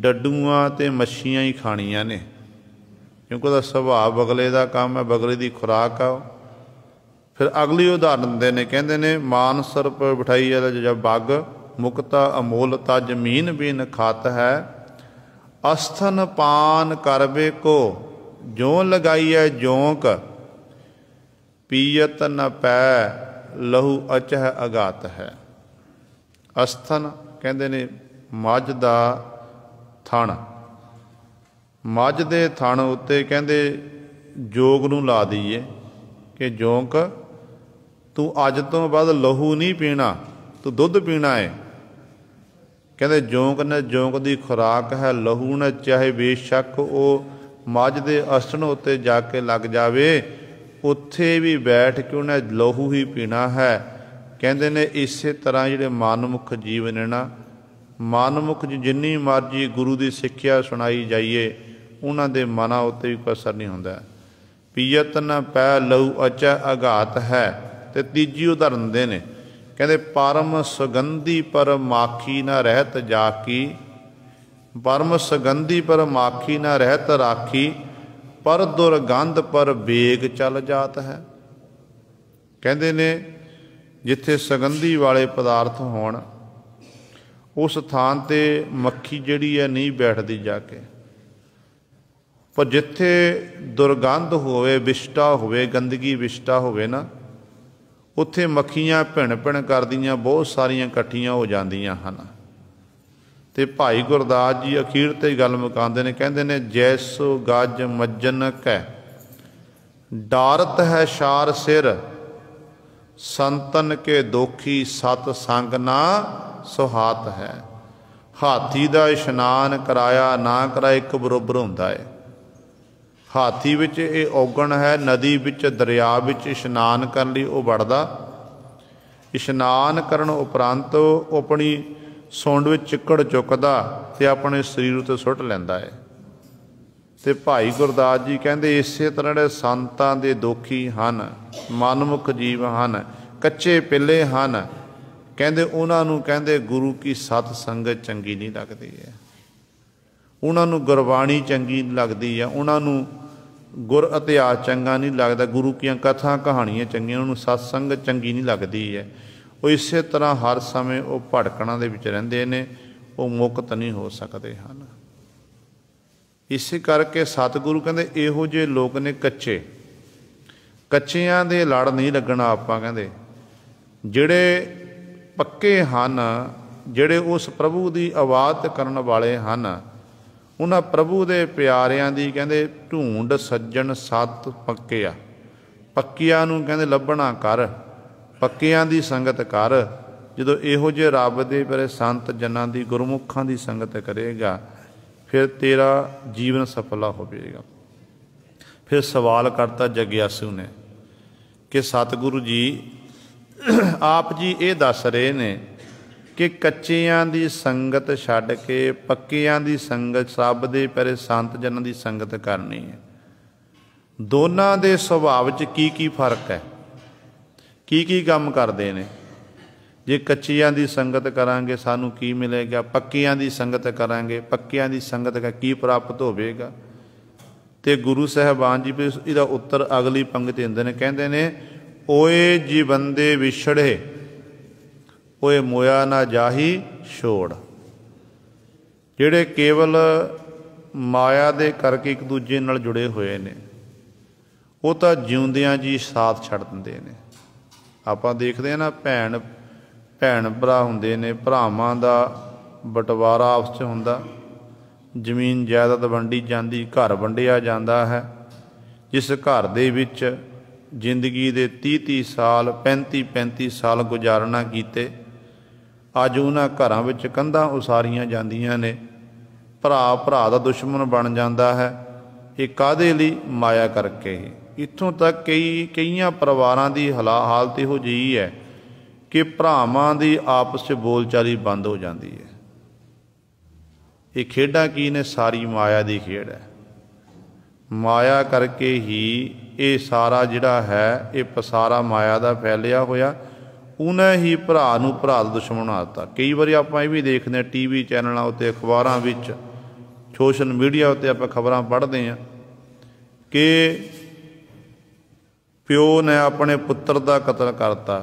ਡੱਡੂਆਂ ਤੇ ਮੱਛੀਆਂ ਹੀ ਖਾਣੀਆਂ ਨੇ, ਕਿਉਂਕਿ ਉਹਦਾ ਸੁਭਾਅ ਬਗਲੇ ਦਾ ਕੰਮ ਹੈ, ਬਗਲੇ ਦੀ ਖੁਰਾਕ ਆ। ਫਿਰ ਅਗਲੀ ਉਦਾਹਰਨ ਦਿੰਦੇ ਨੇ, ਕਹਿੰਦੇ ਨੇ ਮਾਨਸਰ ਪਰ ਬਿਠਾਈ ਜਾ ਬੱਗ, ਮੁਕਤਾ ਅਮੋਲ ਤਜ ਮੀਨ ਬੀਨ ਖਾਤ ਹੈ। ਅਸਥਨ ਪਾਨ ਕਰਵੇ ਕੋ ਜੋ ਲਗਾਈਐ ਜੋਂਕ, ਪੀਅਤ ਨ ਪੈ ਲਹੂ ਅਚਹ ਅਗਾਤ ਹੈ। ਅਸਥਨ ਕਹਿੰਦੇ ਨੇ ਮੱਝ ਦਾ ਥਣ, ਮੱਝ ਦੇ ਥਣ ਉੱਤੇ ਕਹਿੰਦੇ ਜੋਗ ਨੂੰ ਲਾ ਦਈਏ ਕਿ ਜੋਂਕ ਤੂੰ ਅੱਜ ਤੋਂ ਬਾਅਦ ਲਹੂ ਨਹੀਂ ਪੀਣਾ, ਤੂੰ ਦੁੱਧ ਪੀਣਾ ਹੈ। ਕਹਿੰਦੇ ਜੋਂਕ ਨੇ, ਜੋਂਕ ਦੀ ਖੁਰਾਕ ਹੈ ਲਹੂ ਨੇ, ਚਾਹੇ ਬੇਸ਼ੱਕ ਉਹ ਮੱਝ ਦੇ ਅਸਣ ਉੱਤੇ ਜਾ ਕੇ ਲੱਗ ਜਾਵੇ, ਉੱਥੇ ਵੀ ਬੈਠ ਕੇ ਉਹਨੇ ਲਹੂ ਹੀ ਪੀਣਾ ਹੈ। ਕਹਿੰਦੇ ਨੇ ਇਸੇ ਤਰ੍ਹਾਂ ਜਿਹੜੇ ਮਨਮੁਖ ਜੀਵ ਨੇ ਨਾ, ਮਨਮੁਖ ਜਿੰਨੀ ਮਰਜ਼ੀ ਗੁਰੂ ਦੀ ਸਿੱਖਿਆ ਸੁਣਾਈ ਜਾਈਏ, ਉਹਨਾਂ ਦੇ ਮਨਾਂ ਉੱਤੇ ਵੀ ਕੋਈ ਅਸਰ ਨਹੀਂ ਹੁੰਦਾ। ਪੀਅਤ ਨ ਪੈ ਲਹੂ ਅਚੈ ਅਘਾਤ ਹੈ। ਤੇ ਤੀਜੀ ਉਦਾਹਰਨ ਦਿੰਦੇ ਨੇ, ਕਹਿੰਦੇ ਪਰਮ ਸੁਗੰਧੀ ਪਰ ਮਾਖੀ ਨਾ ਰਹਿਤ ਜਾਕੀ, ਪਰਮ ਸੁਗੰਧੀ ਪਰ ਮਾਖੀ ਨਾ ਰਹਿਤ ਰਾਖੀ, ਪਰ ਦੁਰਗੰਧ ਪਰ ਬੇਗ ਚੱਲ ਜਾਤ ਹੈ। ਕਹਿੰਦੇ ਨੇ ਜਿੱਥੇ ਸੁਗੰਧੀ ਵਾਲੇ ਪਦਾਰਥ ਹੋਣ, ਉਸ ਥਾਂ 'ਤੇ ਮੱਖੀ ਜਿਹੜੀ ਹੈ ਨਹੀਂ ਬੈਠਦੀ ਜਾ ਕੇ, ਪਰ ਜਿੱਥੇ ਦੁਰਗੰਧ ਹੋਵੇ, ਵਿਸ਼ਟਾ ਹੋਵੇ, ਗੰਦਗੀ ਵਿਸ਼ਟਾ ਹੋਵੇ ਨਾ, ਉੱਥੇ ਮੱਖੀਆਂ ਭਿਣ ਭਿਣ ਕਰਦੀਆਂ ਬਹੁਤ ਸਾਰੀਆਂ ਇਕੱਠੀਆਂ ਹੋ ਜਾਂਦੀਆਂ ਹਨ। ਤੇ ਭਾਈ ਗੁਰਦਾਸ ਜੀ ਅਖੀਰ ਤੇ ਗੱਲ ਮੁਕਾਉਂਦੇ ਨੇ, ਕਹਿੰਦੇ ਨੇ ਜੈਸੋ ਗੱਜ ਮੱਜਨ ਕੈ ਡਾਰਤ ਹੈ ਸ਼ਾਰ ਸਿਰ, ਸੰਤਨ ਕੇ ਦੋਖੀ ਸਤ ਸੰਗ ਨਾ ਸੁਹਾਤ ਹੈ। ਹਾਥੀ ਦਾ ਇਸ਼ਨਾਨ ਕਰਾਇਆ ਨਾ ਕਰਾਇਆ ਇੱਕ ਬਰੋਬਰ ਹੁੰਦਾ ਹੈ। ਹਾਥੀ ਵਿੱਚ ਇਹ ਔਗਣ ਹੈ, ਨਦੀ ਵਿੱਚ ਦਰਿਆ ਵਿੱਚ ਇਸ਼ਨਾਨ ਕਰਨ ਲਈ ਉਹ ਵੜਦਾ, ਇਸ਼ਨਾਨ ਕਰਨ ਉਪਰੰਤ ਉਹ ਆਪਣੀ ਸੁੰਡ ਵਿੱਚ ਚਿੱਕੜ ਚੁੱਕਦਾ ਤੇ ਆਪਣੇ ਸਰੀਰ ਉੱਤੇ ਸੁੱਟ ਲੈਂਦਾ ਹੈ। ਤੇ ਭਾਈ ਗੁਰਦਾਸ ਜੀ ਕਹਿੰਦੇ ਇਸੇ ਤਰ੍ਹਾਂ ਜਿਹੜੇ ਸੰਤਾਂ ਦੇ ਦੋਖੀ ਹਨ, ਮਨਮੁਖ ਜੀਵ ਹਨ, ਕੱਚੇ ਪਿੱਲੇ ਹਨ, ਕਹਿੰਦੇ ਉਹਨਾਂ ਨੂੰ ਕਹਿੰਦੇ ਗੁਰੂ ਕੀ ਸਤ ਸੰਗਤ ਚੰਗੀ ਨਹੀਂ ਲੱਗਦੀ ਹੈ, ਉਹਨਾਂ ਨੂੰ ਗੁਰਬਾਣੀ ਚੰਗੀ ਨਹੀਂ ਲੱਗਦੀ ਹੈ, ਉਹਨਾਂ ਨੂੰ ਗੁਰ ਇਤਿਹਾਸ ਚੰਗਾ ਨਹੀਂ ਲੱਗਦਾ, ਗੁਰੂ ਦੀਆਂ ਕਥਾ ਕਹਾਣੀਆਂ ਚੰਗੀਆਂ, ਉਹਨਾਂ ਨੂੰ ਸਤ ਸੰਗਤ ਚੰਗੀ ਨਹੀਂ ਲੱਗਦੀ ਹੈ। ਉਹ ਇਸੇ ਤਰ੍ਹਾਂ ਹਰ ਸਮੇਂ ਉਹ ਭੜਕਣਾ ਦੇ ਵਿੱਚ ਰਹਿੰਦੇ ਨੇ, ਉਹ ਮੁਕਤ ਨਹੀਂ ਹੋ ਸਕਦੇ ਹਨ। ਇਸੇ ਕਰਕੇ ਸਤਿਗੁਰੂ ਕਹਿੰਦੇ ਇਹੋ ਜਿਹੇ ਲੋਕ ਨੇ ਕੱਚੇ, ਕੱਚਿਆਂ ਦੇ ਲੜ ਨਹੀਂ ਲੱਗਣਾ ਆਪਾਂ। ਕਹਿੰਦੇ ਜਿਹੜੇ ਪੱਕੇ ਹਨ, ਜਿਹੜੇ ਉਸ ਪ੍ਰਭੂ ਦੀ ਆਵਾਜ਼ ਕਰਨ ਵਾਲੇ ਹਨ, ਉਹਨਾਂ ਪ੍ਰਭੂ ਦੇ ਪਿਆਰਿਆਂ ਦੀ ਕਹਿੰਦੇ ਢੂੰਡ ਸੱਜਣ ਸਤ ਪੱਕਿਆ, ਪੱਕਿਆਂ ਨੂੰ ਕਹਿੰਦੇ ਲੱਭਣਾ ਕਰ, ਪੱਕਿਆਂ ਦੀ ਸੰਗਤ ਕਰ। ਜਦੋਂ ਇਹੋ ਜਿਹੇ ਰੱਬ ਦੇ ਪਿਆਰੇ ਸੰਤ ਜਨਾਂ ਦੀ, ਗੁਰਮੁਖਾਂ ਦੀ ਸੰਗਤ ਕਰੇਗਾ, ਫਿਰ ਤੇਰਾ ਜੀਵਨ ਸਫਲਾ ਹੋਵੇਗਾ। ਫਿਰ ਸਵਾਲ ਕਰਤਾ ਜਗਿਆਸੂ ਨੇ ਕਿ ਸਤਿਗੁਰੂ ਜੀ ਆਪ ਜੀ ਇਹ ਦੱਸ ਰਹੇ ਨੇ ਕਿ ਕੱਚਿਆਂ ਦੀ ਸੰਗਤ ਛੱਡ ਕੇ ਪੱਕਿਆਂ ਦੀ ਸੰਗਤ, ਸਭ ਦੇ ਪਿਆਰੇ ਸੰਤ ਜਨਾਂ ਦੀ ਸੰਗਤ ਕਰਨੀ ਹੈ। ਦੋਨਾਂ ਦੇ ਸੁਭਾਅ 'ਚ ਕੀ ਫਰਕ ਹੈ, ਕੀ ਕੰਮ ਕਰਦੇ ਨੇ। ਜੇ ਕੱਚੀਆਂ ਦੀ ਸੰਗਤ ਕਰਾਂਗੇ ਸਾਨੂੰ ਕੀ ਮਿਲੇਗਾ, ਪੱਕੀਆਂ ਦੀ ਸੰਗਤ ਕਰਾਂਗੇ ਪੱਕਿਆਂ ਦੀ ਸੰਗਤ ਦਾ ਕੀ ਪ੍ਰਾਪਤ ਹੋਵੇਗਾ। ਤੇ ਗੁਰੂ ਸਾਹਿਬਾਨ ਜੀ ਵੀ ਇਹਦਾ ਉੱਤਰ ਅਗਲੀ ਪੰਗਤੀ ਦਿੰਦੇ ਨੇ, ਕਹਿੰਦੇ ਨੇ ਓਏ ਜੀ ਬੰਦੇ ਵਿਛੜੇ ਓਏ ਮੋਇਆ ਨਾ ਜਾਹੀ ਛੋੜ। ਜਿਹੜੇ ਕੇਵਲ ਮਾਇਆ ਦੇ ਕਰਕੇ ਇੱਕ ਦੂਜੇ ਨਾਲ ਜੁੜੇ ਹੋਏ ਨੇ ਉਹ ਤਾਂ ਜਿਉਂਦਿਆਂ ਜੀ ਸਾਥ ਛੱਡ ਦਿੰਦੇ ਨੇ। ਆਪਾਂ ਦੇਖਦੇ ਹਾਂ ਨਾ, ਭੈਣ ਭਰਾ ਹੁੰਦੇ ਨੇ, ਭਰਾਵਾਂ ਦਾ ਬਟਵਾਰਾ ਆਪਸ 'ਚ ਹੁੰਦਾ, ਜ਼ਮੀਨ ਜਾਇਦਾਦ ਵੰਡੀ ਜਾਂਦੀ, ਘਰ ਵੰਡਿਆ ਜਾਂਦਾ ਹੈ। ਜਿਸ ਘਰ ਦੇ ਵਿੱਚ ਜ਼ਿੰਦਗੀ ਦੇ 30 ਸਾਲ 35 ਸਾਲ ਗੁਜ਼ਾਰਨਾ ਕੀਤੇ, ਅੱਜ ਉਹਨਾਂ ਘਰਾਂ ਵਿੱਚ ਕੰਧਾਂ ਉਸਾਰੀਆਂ ਜਾਂਦੀਆਂ ਨੇ, ਭਰਾ ਦਾ ਦੁਸ਼ਮਣ ਬਣ ਜਾਂਦਾ ਹੈ। ਇਹ ਕਾਹਦੇ ਲਈ? ਮਾਇਆ ਕਰਕੇ ਹੀ। ਇੱਥੋਂ ਤੱਕ ਕਈਆਂ ਪਰਿਵਾਰਾਂ ਦੀ ਹਾਲਤ ਇਹੋ ਜਿਹੀ ਹੈ ਕਿ ਭਰਾਵਾਂ ਦੀ ਆਪਸ 'ਚ ਬੋਲਚਾਲੀ ਬੰਦ ਹੋ ਜਾਂਦੀ ਹੈ। ਇਹ ਖੇਡਾਂ ਕੀ ਨੇ? ਸਾਰੀ ਮਾਇਆ ਦੀ ਖੇਡ ਹੈ। ਮਾਇਆ ਕਰਕੇ ਹੀ ਇਹ ਸਾਰਾ ਜਿਹੜਾ ਹੈ ਇਹ ਪਸਾਰਾ ਮਾਇਆ ਦਾ ਫੈਲਿਆ ਹੋਇਆ। ਉਹਨੇ ਹੀ ਭਰਾ ਨੂੰ ਭਰਾ ਦਾ ਦੁਸ਼ਮਣ ਬਣਾ ਦਿੱਤਾ। ਕਈ ਵਾਰੀ ਆਪਾਂ ਇਹ ਵੀ ਦੇਖਦੇ ਹਾਂ TV ਚੈਨਲਾਂ ਉੱਤੇ, ਅਖਬਾਰਾਂ ਵਿੱਚ, ਸੋਸ਼ਲ ਮੀਡੀਆ ਉੱਤੇ ਆਪਾਂ ਖਬਰਾਂ ਪੜ੍ਹਦੇ ਹਾਂ ਕਿ ਪਿਓ ਨੇ ਆਪਣੇ ਪੁੱਤਰ ਦਾ ਕਤਲ ਕਰਤਾ,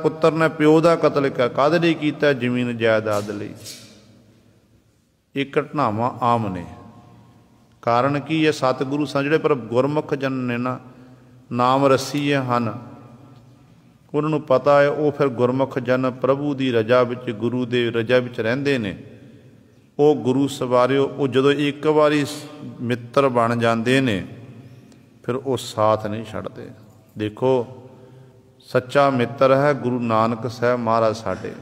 ਪੁੱਤਰ ਨੇ ਪਿਓ ਦਾ ਕਤਲ ਕਾਹਦੇ ਲਈ ਕੀਤਾ? ਜ਼ਮੀਨ ਜਾਇਦਾਦ ਲਈ। ਇਹ ਘਟਨਾਵਾਂ ਆਮ ਨੇ। ਕਾਰਨ ਕੀ ਹੈ? ਸਤਿਗੁਰੂ ਸਨ ਜਿਹੜੇ ਪਰ ਗੁਰਮੁਖ ਜਨ ਨੇ ਨਾ, ਨਾਮ ਰਸੀ ਹਨ, ਉਹਨਾਂ ਨੂੰ ਪਤਾ ਹੈ। ਉਹ ਫਿਰ ਗੁਰਮੁਖ ਜਨ ਪ੍ਰਭੂ ਦੀ ਰਜਾ ਵਿੱਚ, ਗੁਰੂ ਦੇ ਰਜਾ ਵਿੱਚ ਰਹਿੰਦੇ ਨੇ। ਉਹ ਗੁਰੂ ਸਵਾਰਿਓ, ਉਹ ਜਦੋਂ ਇੱਕ ਵਾਰੀ ਮਿੱਤਰ ਬਣ ਜਾਂਦੇ ਨੇ ਫਿਰ ਉਹ ਸਾਥ ਨਹੀਂ ਛੱਡਦੇ। ਦੇਖੋ ਸੱਚਾ ਮਿੱਤਰ ਹੈ ਗੁਰੂ ਨਾਨਕ ਸਾਹਿਬ ਮਹਾਰਾਜ ਸਾਡੇ।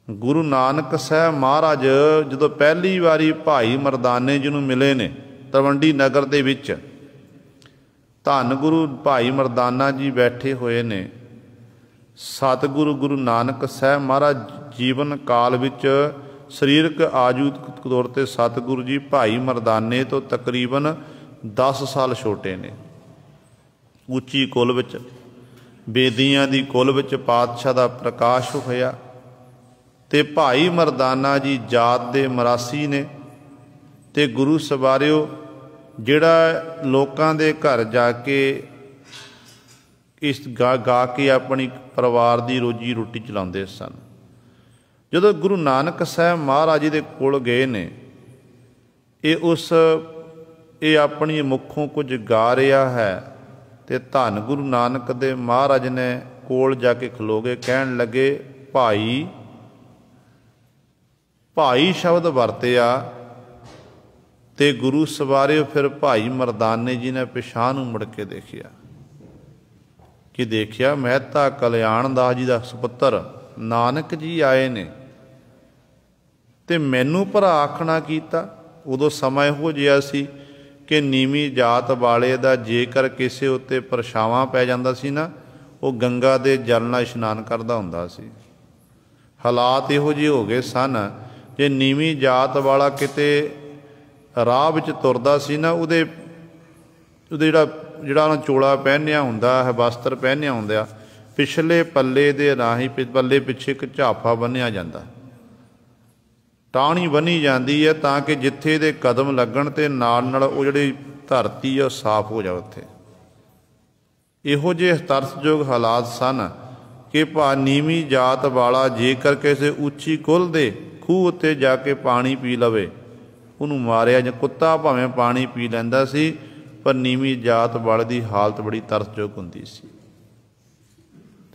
ਗੁਰੂ ਨਾਨਕ ਸਾਹਿਬ ਮਹਾਰਾਜ ਜਦੋਂ ਪਹਿਲੀ ਵਾਰੀ ਭਾਈ ਮਰਦਾਨੇ ਜੀ ਨੂੰ ਮਿਲੇ ਨੇ ਤਲਵੰਡੀ ਨਗਰ ਦੇ ਵਿੱਚ, ਧੰਨ ਗੁਰੂ ਭਾਈ ਮਰਦਾਨਾ ਜੀ ਬੈਠੇ ਹੋਏ ਨੇ। ਸਤਿਗੁਰੂ ਗੁਰੂ ਨਾਨਕ ਸਾਹਿਬ ਮਹਾਰਾਜ ਜੀਵਨ ਕਾਲ ਵਿੱਚ ਸਰੀਰਕ ਆਜੂਤ ਤੌਰ 'ਤੇ ਸਤਿਗੁਰੂ ਜੀ ਭਾਈ ਮਰਦਾਨੇ ਤੋਂ ਤਕਰੀਬਨ 10 ਸਾਲ ਛੋਟੇ ਨੇ। ਉੱਚੀ ਕੁਲ ਵਿੱਚ, ਬੇਦੀਆਂ ਦੀ ਕੁਲ ਵਿੱਚ ਪਾਤਸ਼ਾਹ ਦਾ ਪ੍ਰਕਾਸ਼ ਹੋਇਆ। ਤੇ ਭਾਈ ਮਰਦਾਨਾ ਜੀ ਜਾਤ ਦੇ ਮਰਾਸੀ ਨੇ। ਤੇ ਗੁਰੂ ਸਵਾਰਿਓ ਜਿਹੜਾ ਲੋਕਾਂ ਦੇ ਘਰ ਜਾ ਕੇ ਇਸ ਗਾ ਕੇ ਆਪਣੀ ਪਰਿਵਾਰ ਦੀ ਰੋਜੀ ਰੋਟੀ ਚਲਾਉਂਦੇ ਸਨ। ਜਦੋਂ ਗੁਰੂ ਨਾਨਕ ਸਾਹਿਬ ਮਹਾਰਾਜ ਜੀ ਦੇ ਕੋਲ ਗਏ ਨੇ, ਇਹ ਆਪਣੀ ਮੁੱਖੋਂ ਕੁਝ ਗਾ ਰਿਹਾ ਹੈ। ਤੇ ਧੰਨ ਗੁਰੂ ਨਾਨਕ ਦੇ ਮਹਾਰਾਜ ਨੇ ਕੋਲ ਜਾ ਕੇ ਖਲੋ ਗਏ, ਕਹਿਣ ਲੱਗੇ ਭਾਈ ਸ਼ਬਦ ਵਰਤਿਆ। ਤੇ ਗੁਰੂ ਸਵਾਰਿਓ ਫਿਰ ਭਾਈ ਮਰਦਾਨੇ ਜੀ ਨੇ ਪਿਛਾਂਹ ਨੂੰ ਮੁੜ ਕੇ ਦੇਖਿਆ ਮਹਿਤਾ ਕਲਿਆਣ ਦਾਸ ਜੀ ਦਾ ਸੁਪੁੱਤਰ ਨਾਨਕ ਜੀ ਆਏ ਨੇ ਤੇ ਮੈਨੂੰ ਭਰਾ ਆਖਣਾ ਕੀਤਾ। ਉਦੋਂ ਸਮਾਂ ਇਹੋ ਜਿਹਾ ਸੀ ਕਿ ਨੀਵੀਂ ਜਾਤ ਵਾਲੇ ਦਾ ਜੇਕਰ ਕਿਸੇ ਉੱਤੇ ਪਰਛਾਵਾਂ ਪੈ ਜਾਂਦਾ ਸੀ ਨਾ, ਉਹ ਗੰਗਾ ਦੇ ਜਲ ਨਾਲ ਇਸ਼ਨਾਨ ਕਰਦਾ ਹੁੰਦਾ ਸੀ। ਹਾਲਾਤ ਇਹੋ ਜਿਹੇ ਹੋ ਗਏ ਸਨ, ਜੇ ਨੀਵੀਂ ਜਾਤ ਵਾਲਾ ਕਿਤੇ ਰਾਹ ਵਿੱਚ ਤੁਰਦਾ ਸੀ ਨਾ, ਉਹਦੇ ਜਿਹੜਾ ਉਹਨੇ ਚੋਲਾ ਪਹਿਨਿਆ ਹੁੰਦਾ ਹੈ, ਵਸਤਰ ਪਹਿਨਿਆ ਹੁੰਦਾ, ਪਿਛਲੇ ਪੱਲੇ ਦੇ ਰਾਹੀਂ ਪੱਲੇ ਪਿੱਛੇ ਇੱਕ ਝਾਫਾ ਬੰਨ੍ਹਿਆ ਜਾਂਦਾ, ਟਾਹਣੀ ਬੰਨ੍ਹੀ ਜਾਂਦੀ ਹੈ ਤਾਂ ਕਿ ਜਿੱਥੇ ਦੇ ਕਦਮ ਲੱਗਣ ਤੇ ਨਾਲ ਉਹ ਜਿਹੜੀ ਧਰਤੀ ਆ ਉਹ ਸਾਫ਼ ਹੋ ਜਾਵੇ ਉੱਥੇ। ਇਹੋ ਜਿਹੇ ਤਰਸਯੋਗ ਹਾਲਾਤ ਸਨ ਕਿ ਨੀਵੀਂ ਜਾਤ ਵਾਲਾ ਜੇਕਰ ਕਿਸੇ ਉੱਚੀ ਕੁਲ ਦੇ ਖੂਹ ਉੱਤੇ ਜਾ ਕੇ ਪਾਣੀ ਪੀ ਲਵੇ, ਉਹਨੂੰ ਮਾਰਿਆ, ਜਾਂ ਕੁੱਤਾ ਭਾਵੇਂ ਪਾਣੀ ਪੀ ਲੈਂਦਾ ਸੀ, ਪਰ ਨੀਵੀਂ ਜਾਤ ਵਾਲੇ ਦੀ ਹਾਲਤ ਬੜੀ ਤਰਸਯੋਗ ਹੁੰਦੀ ਸੀ।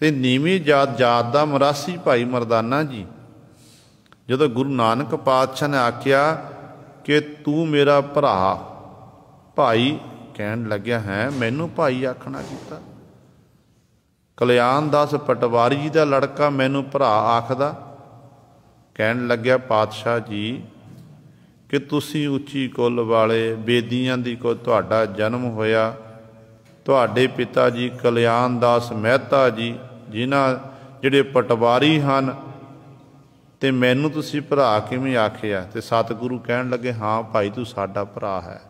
ਤੇ ਨੀਵੀਂ ਜਾਤ ਦਾ ਮਰਾਸੀ ਭਾਈ ਮਰਦਾਨਾ ਜੀ, ਜਦੋਂ ਗੁਰੂ ਨਾਨਕ ਪਾਤਸ਼ਾਹ ਨੇ ਆਖਿਆ ਕਿ ਤੂੰ ਮੇਰਾ ਭਰਾ, ਭਾਈ ਕਹਿਣ ਲੱਗਿਆ ਹੈ ਮੈਨੂੰ ਭਾਈ ਆਖਣਾ ਕੀਤਾ। ਕਲਿਆਣ ਦਾਸ ਪਟਵਾਰੀ ਜੀ ਦਾ ਲੜਕਾ ਮੈਨੂੰ ਭਰਾ ਆਖਦਾ। ਕਹਿਣ ਲੱਗਿਆ ਪਾਤਸ਼ਾਹ ਜੀ ਕਿ ਤੁਸੀਂ ਉੱਚੀ ਕੁਲ ਵਾਲੇ, ਬੇਦੀਆਂ ਦੀ ਕੋ ਤੁਹਾਡਾ ਜਨਮ ਹੋਇਆ, ਤੁਹਾਡੇ ਪਿਤਾ ਜੀ ਕਲਿਆਣ ਦਾਸ ਮਹਿਤਾ ਜੀ ਜਿਹੜੇ ਪਟਵਾਰੀ ਹਨ, ਤੇ ਮੈਨੂੰ ਤੁਸੀਂ ਭਰਾ ਕਿਵੇਂ ਆਖਿਆ? ਤੇ ਸਤਿਗੁਰੂ ਕਹਿਣ ਲੱਗੇ ਹਾਂ ਭਾਈ ਤੂੰ ਸਾਡਾ ਭਰਾ ਹੈ।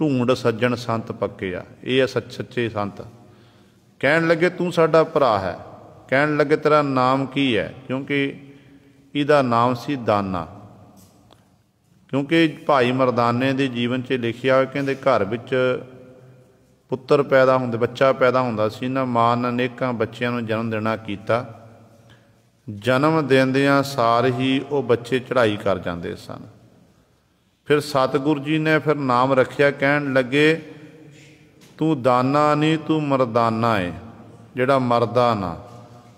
ਢੂੰਡ ਸੱਜਣ ਸੰਤ ਪੱਕੇ ਆ। ਇਹ ਆ ਸੱਚੇ ਸੰਤ। ਕਹਿਣ ਲੱਗੇ ਤੂੰ ਸਾਡਾ ਭਰਾ ਹੈ। ਕਹਿਣ ਲੱਗੇ ਤੇਰਾ ਨਾਮ ਕੀ ਹੈ? ਕਿਉਂਕਿ ਇਹਦਾ ਨਾਮ ਸੀ ਦਾਨਾ। ਕਿਉਂਕਿ ਭਾਈ ਮਰਦਾਨੇ ਦੇ ਜੀਵਨ 'ਚ ਲਿਖਿਆ ਹੋਇਆ, ਕਹਿੰਦੇ ਘਰ ਵਿੱਚ ਪੁੱਤਰ ਪੈਦਾ ਹੁੰਦੇ, ਬੱਚਾ ਪੈਦਾ ਹੁੰਦਾ ਸੀ ਨਾ, ਮਾਂ ਨੇ ਅਨੇਕਾਂ ਬੱਚਿਆਂ ਨੂੰ ਜਨਮ ਦੇਣਾ ਕੀਤਾ। ਜਨਮ ਦਿੰਦਿਆਂ ਸਾਰ ਹੀ ਉਹ ਬੱਚੇ ਚੜ੍ਹਾਈ ਕਰ ਜਾਂਦੇ ਸਨ। ਫਿਰ ਸਤਿਗੁਰੂ ਜੀ ਨੇ ਫਿਰ ਨਾਮ ਰੱਖਿਆ। ਕਹਿਣ ਲੱਗੇ ਤੂੰ ਦਾਨਾ ਨਹੀਂ, ਤੂੰ ਮਰਦਾਨਾ ਹੈ, ਜਿਹੜਾ ਮਰਦਾ ਨਾ।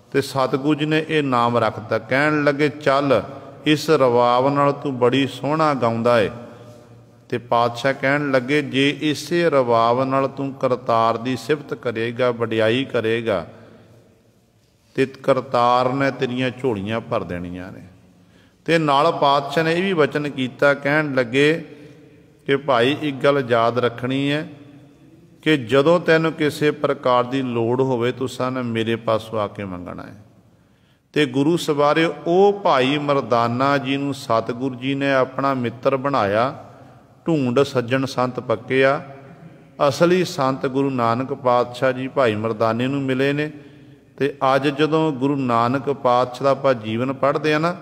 ਅਤੇ ਸਤਿਗੁਰੂ ਜੀ ਨੇ ਇਹ ਨਾਮ ਰੱਖਤਾ। ਕਹਿਣ ਲੱਗੇ ਚੱਲ ਇਸ ਰਵਾਬ ਨਾਲ ਤੂੰ ਬੜੀ ਸੋਹਣਾ ਗਾਉਂਦਾ ਏ। ਅਤੇ ਪਾਤਸ਼ਾਹ ਕਹਿਣ ਲੱਗੇ ਜੇ ਇਸੇ ਰਵਾਬ ਨਾਲ ਤੂੰ ਕਰਤਾਰ ਦੀ ਸਿਫਤ ਕਰੇਗਾ, ਵਡਿਆਈ ਕਰੇਗਾ, ਅਤੇ ਕਰਤਾਰ ਨੇ ਤੇਰੀਆਂ ਝੋਲੀਆਂ ਭਰ ਦੇਣੀਆਂ ਨੇ। ਅਤੇ ਨਾਲ ਪਾਤਸ਼ਾਹ ਨੇ ਇਹ ਵੀ ਵਚਨ ਕੀਤਾ। ਕਹਿਣ ਲੱਗੇ ਕਿ ਭਾਈ ਇੱਕ ਗੱਲ ਯਾਦ ਰੱਖਣੀ ਹੈ ਕਿ ਜਦੋਂ ਤੈਨੂੰ ਕਿਸੇ ਪ੍ਰਕਾਰ ਦੀ ਲੋੜ ਹੋਵੇ ਤੁਸਾਂ ਨੇ ਮੇਰੇ ਪਾਸੋਂ ਆ ਕੇ ਮੰਗਣਾ ਹੈ। ਅਤੇ ਗੁਰੂ ਸਵਾਰੇ ਉਹ ਭਾਈ ਮਰਦਾਨਾ ਜੀ ਨੂੰ ਸਤਿਗੁਰੂ ਜੀ ਨੇ ਆਪਣਾ ਮਿੱਤਰ ਬਣਾਇਆ। ਢੂੰਡ ਸੱਜਣ ਸੰਤ ਪੱਕੇ ਆ। ਅਸਲੀ ਸੰਤ ਗੁਰੂ ਨਾਨਕ ਪਾਤਸ਼ਾਹ ਜੀ ਭਾਈ ਮਰਦਾਨੇ ਨੂੰ ਮਿਲੇ ਨੇ। ਅਤੇ ਅੱਜ ਜਦੋਂ ਗੁਰੂ ਨਾਨਕ ਪਾਤਸ਼ਾਹ ਦਾ ਆਪਾਂ ਜੀਵਨ ਪੜ੍ਹਦੇ ਹਾਂ ਨਾ,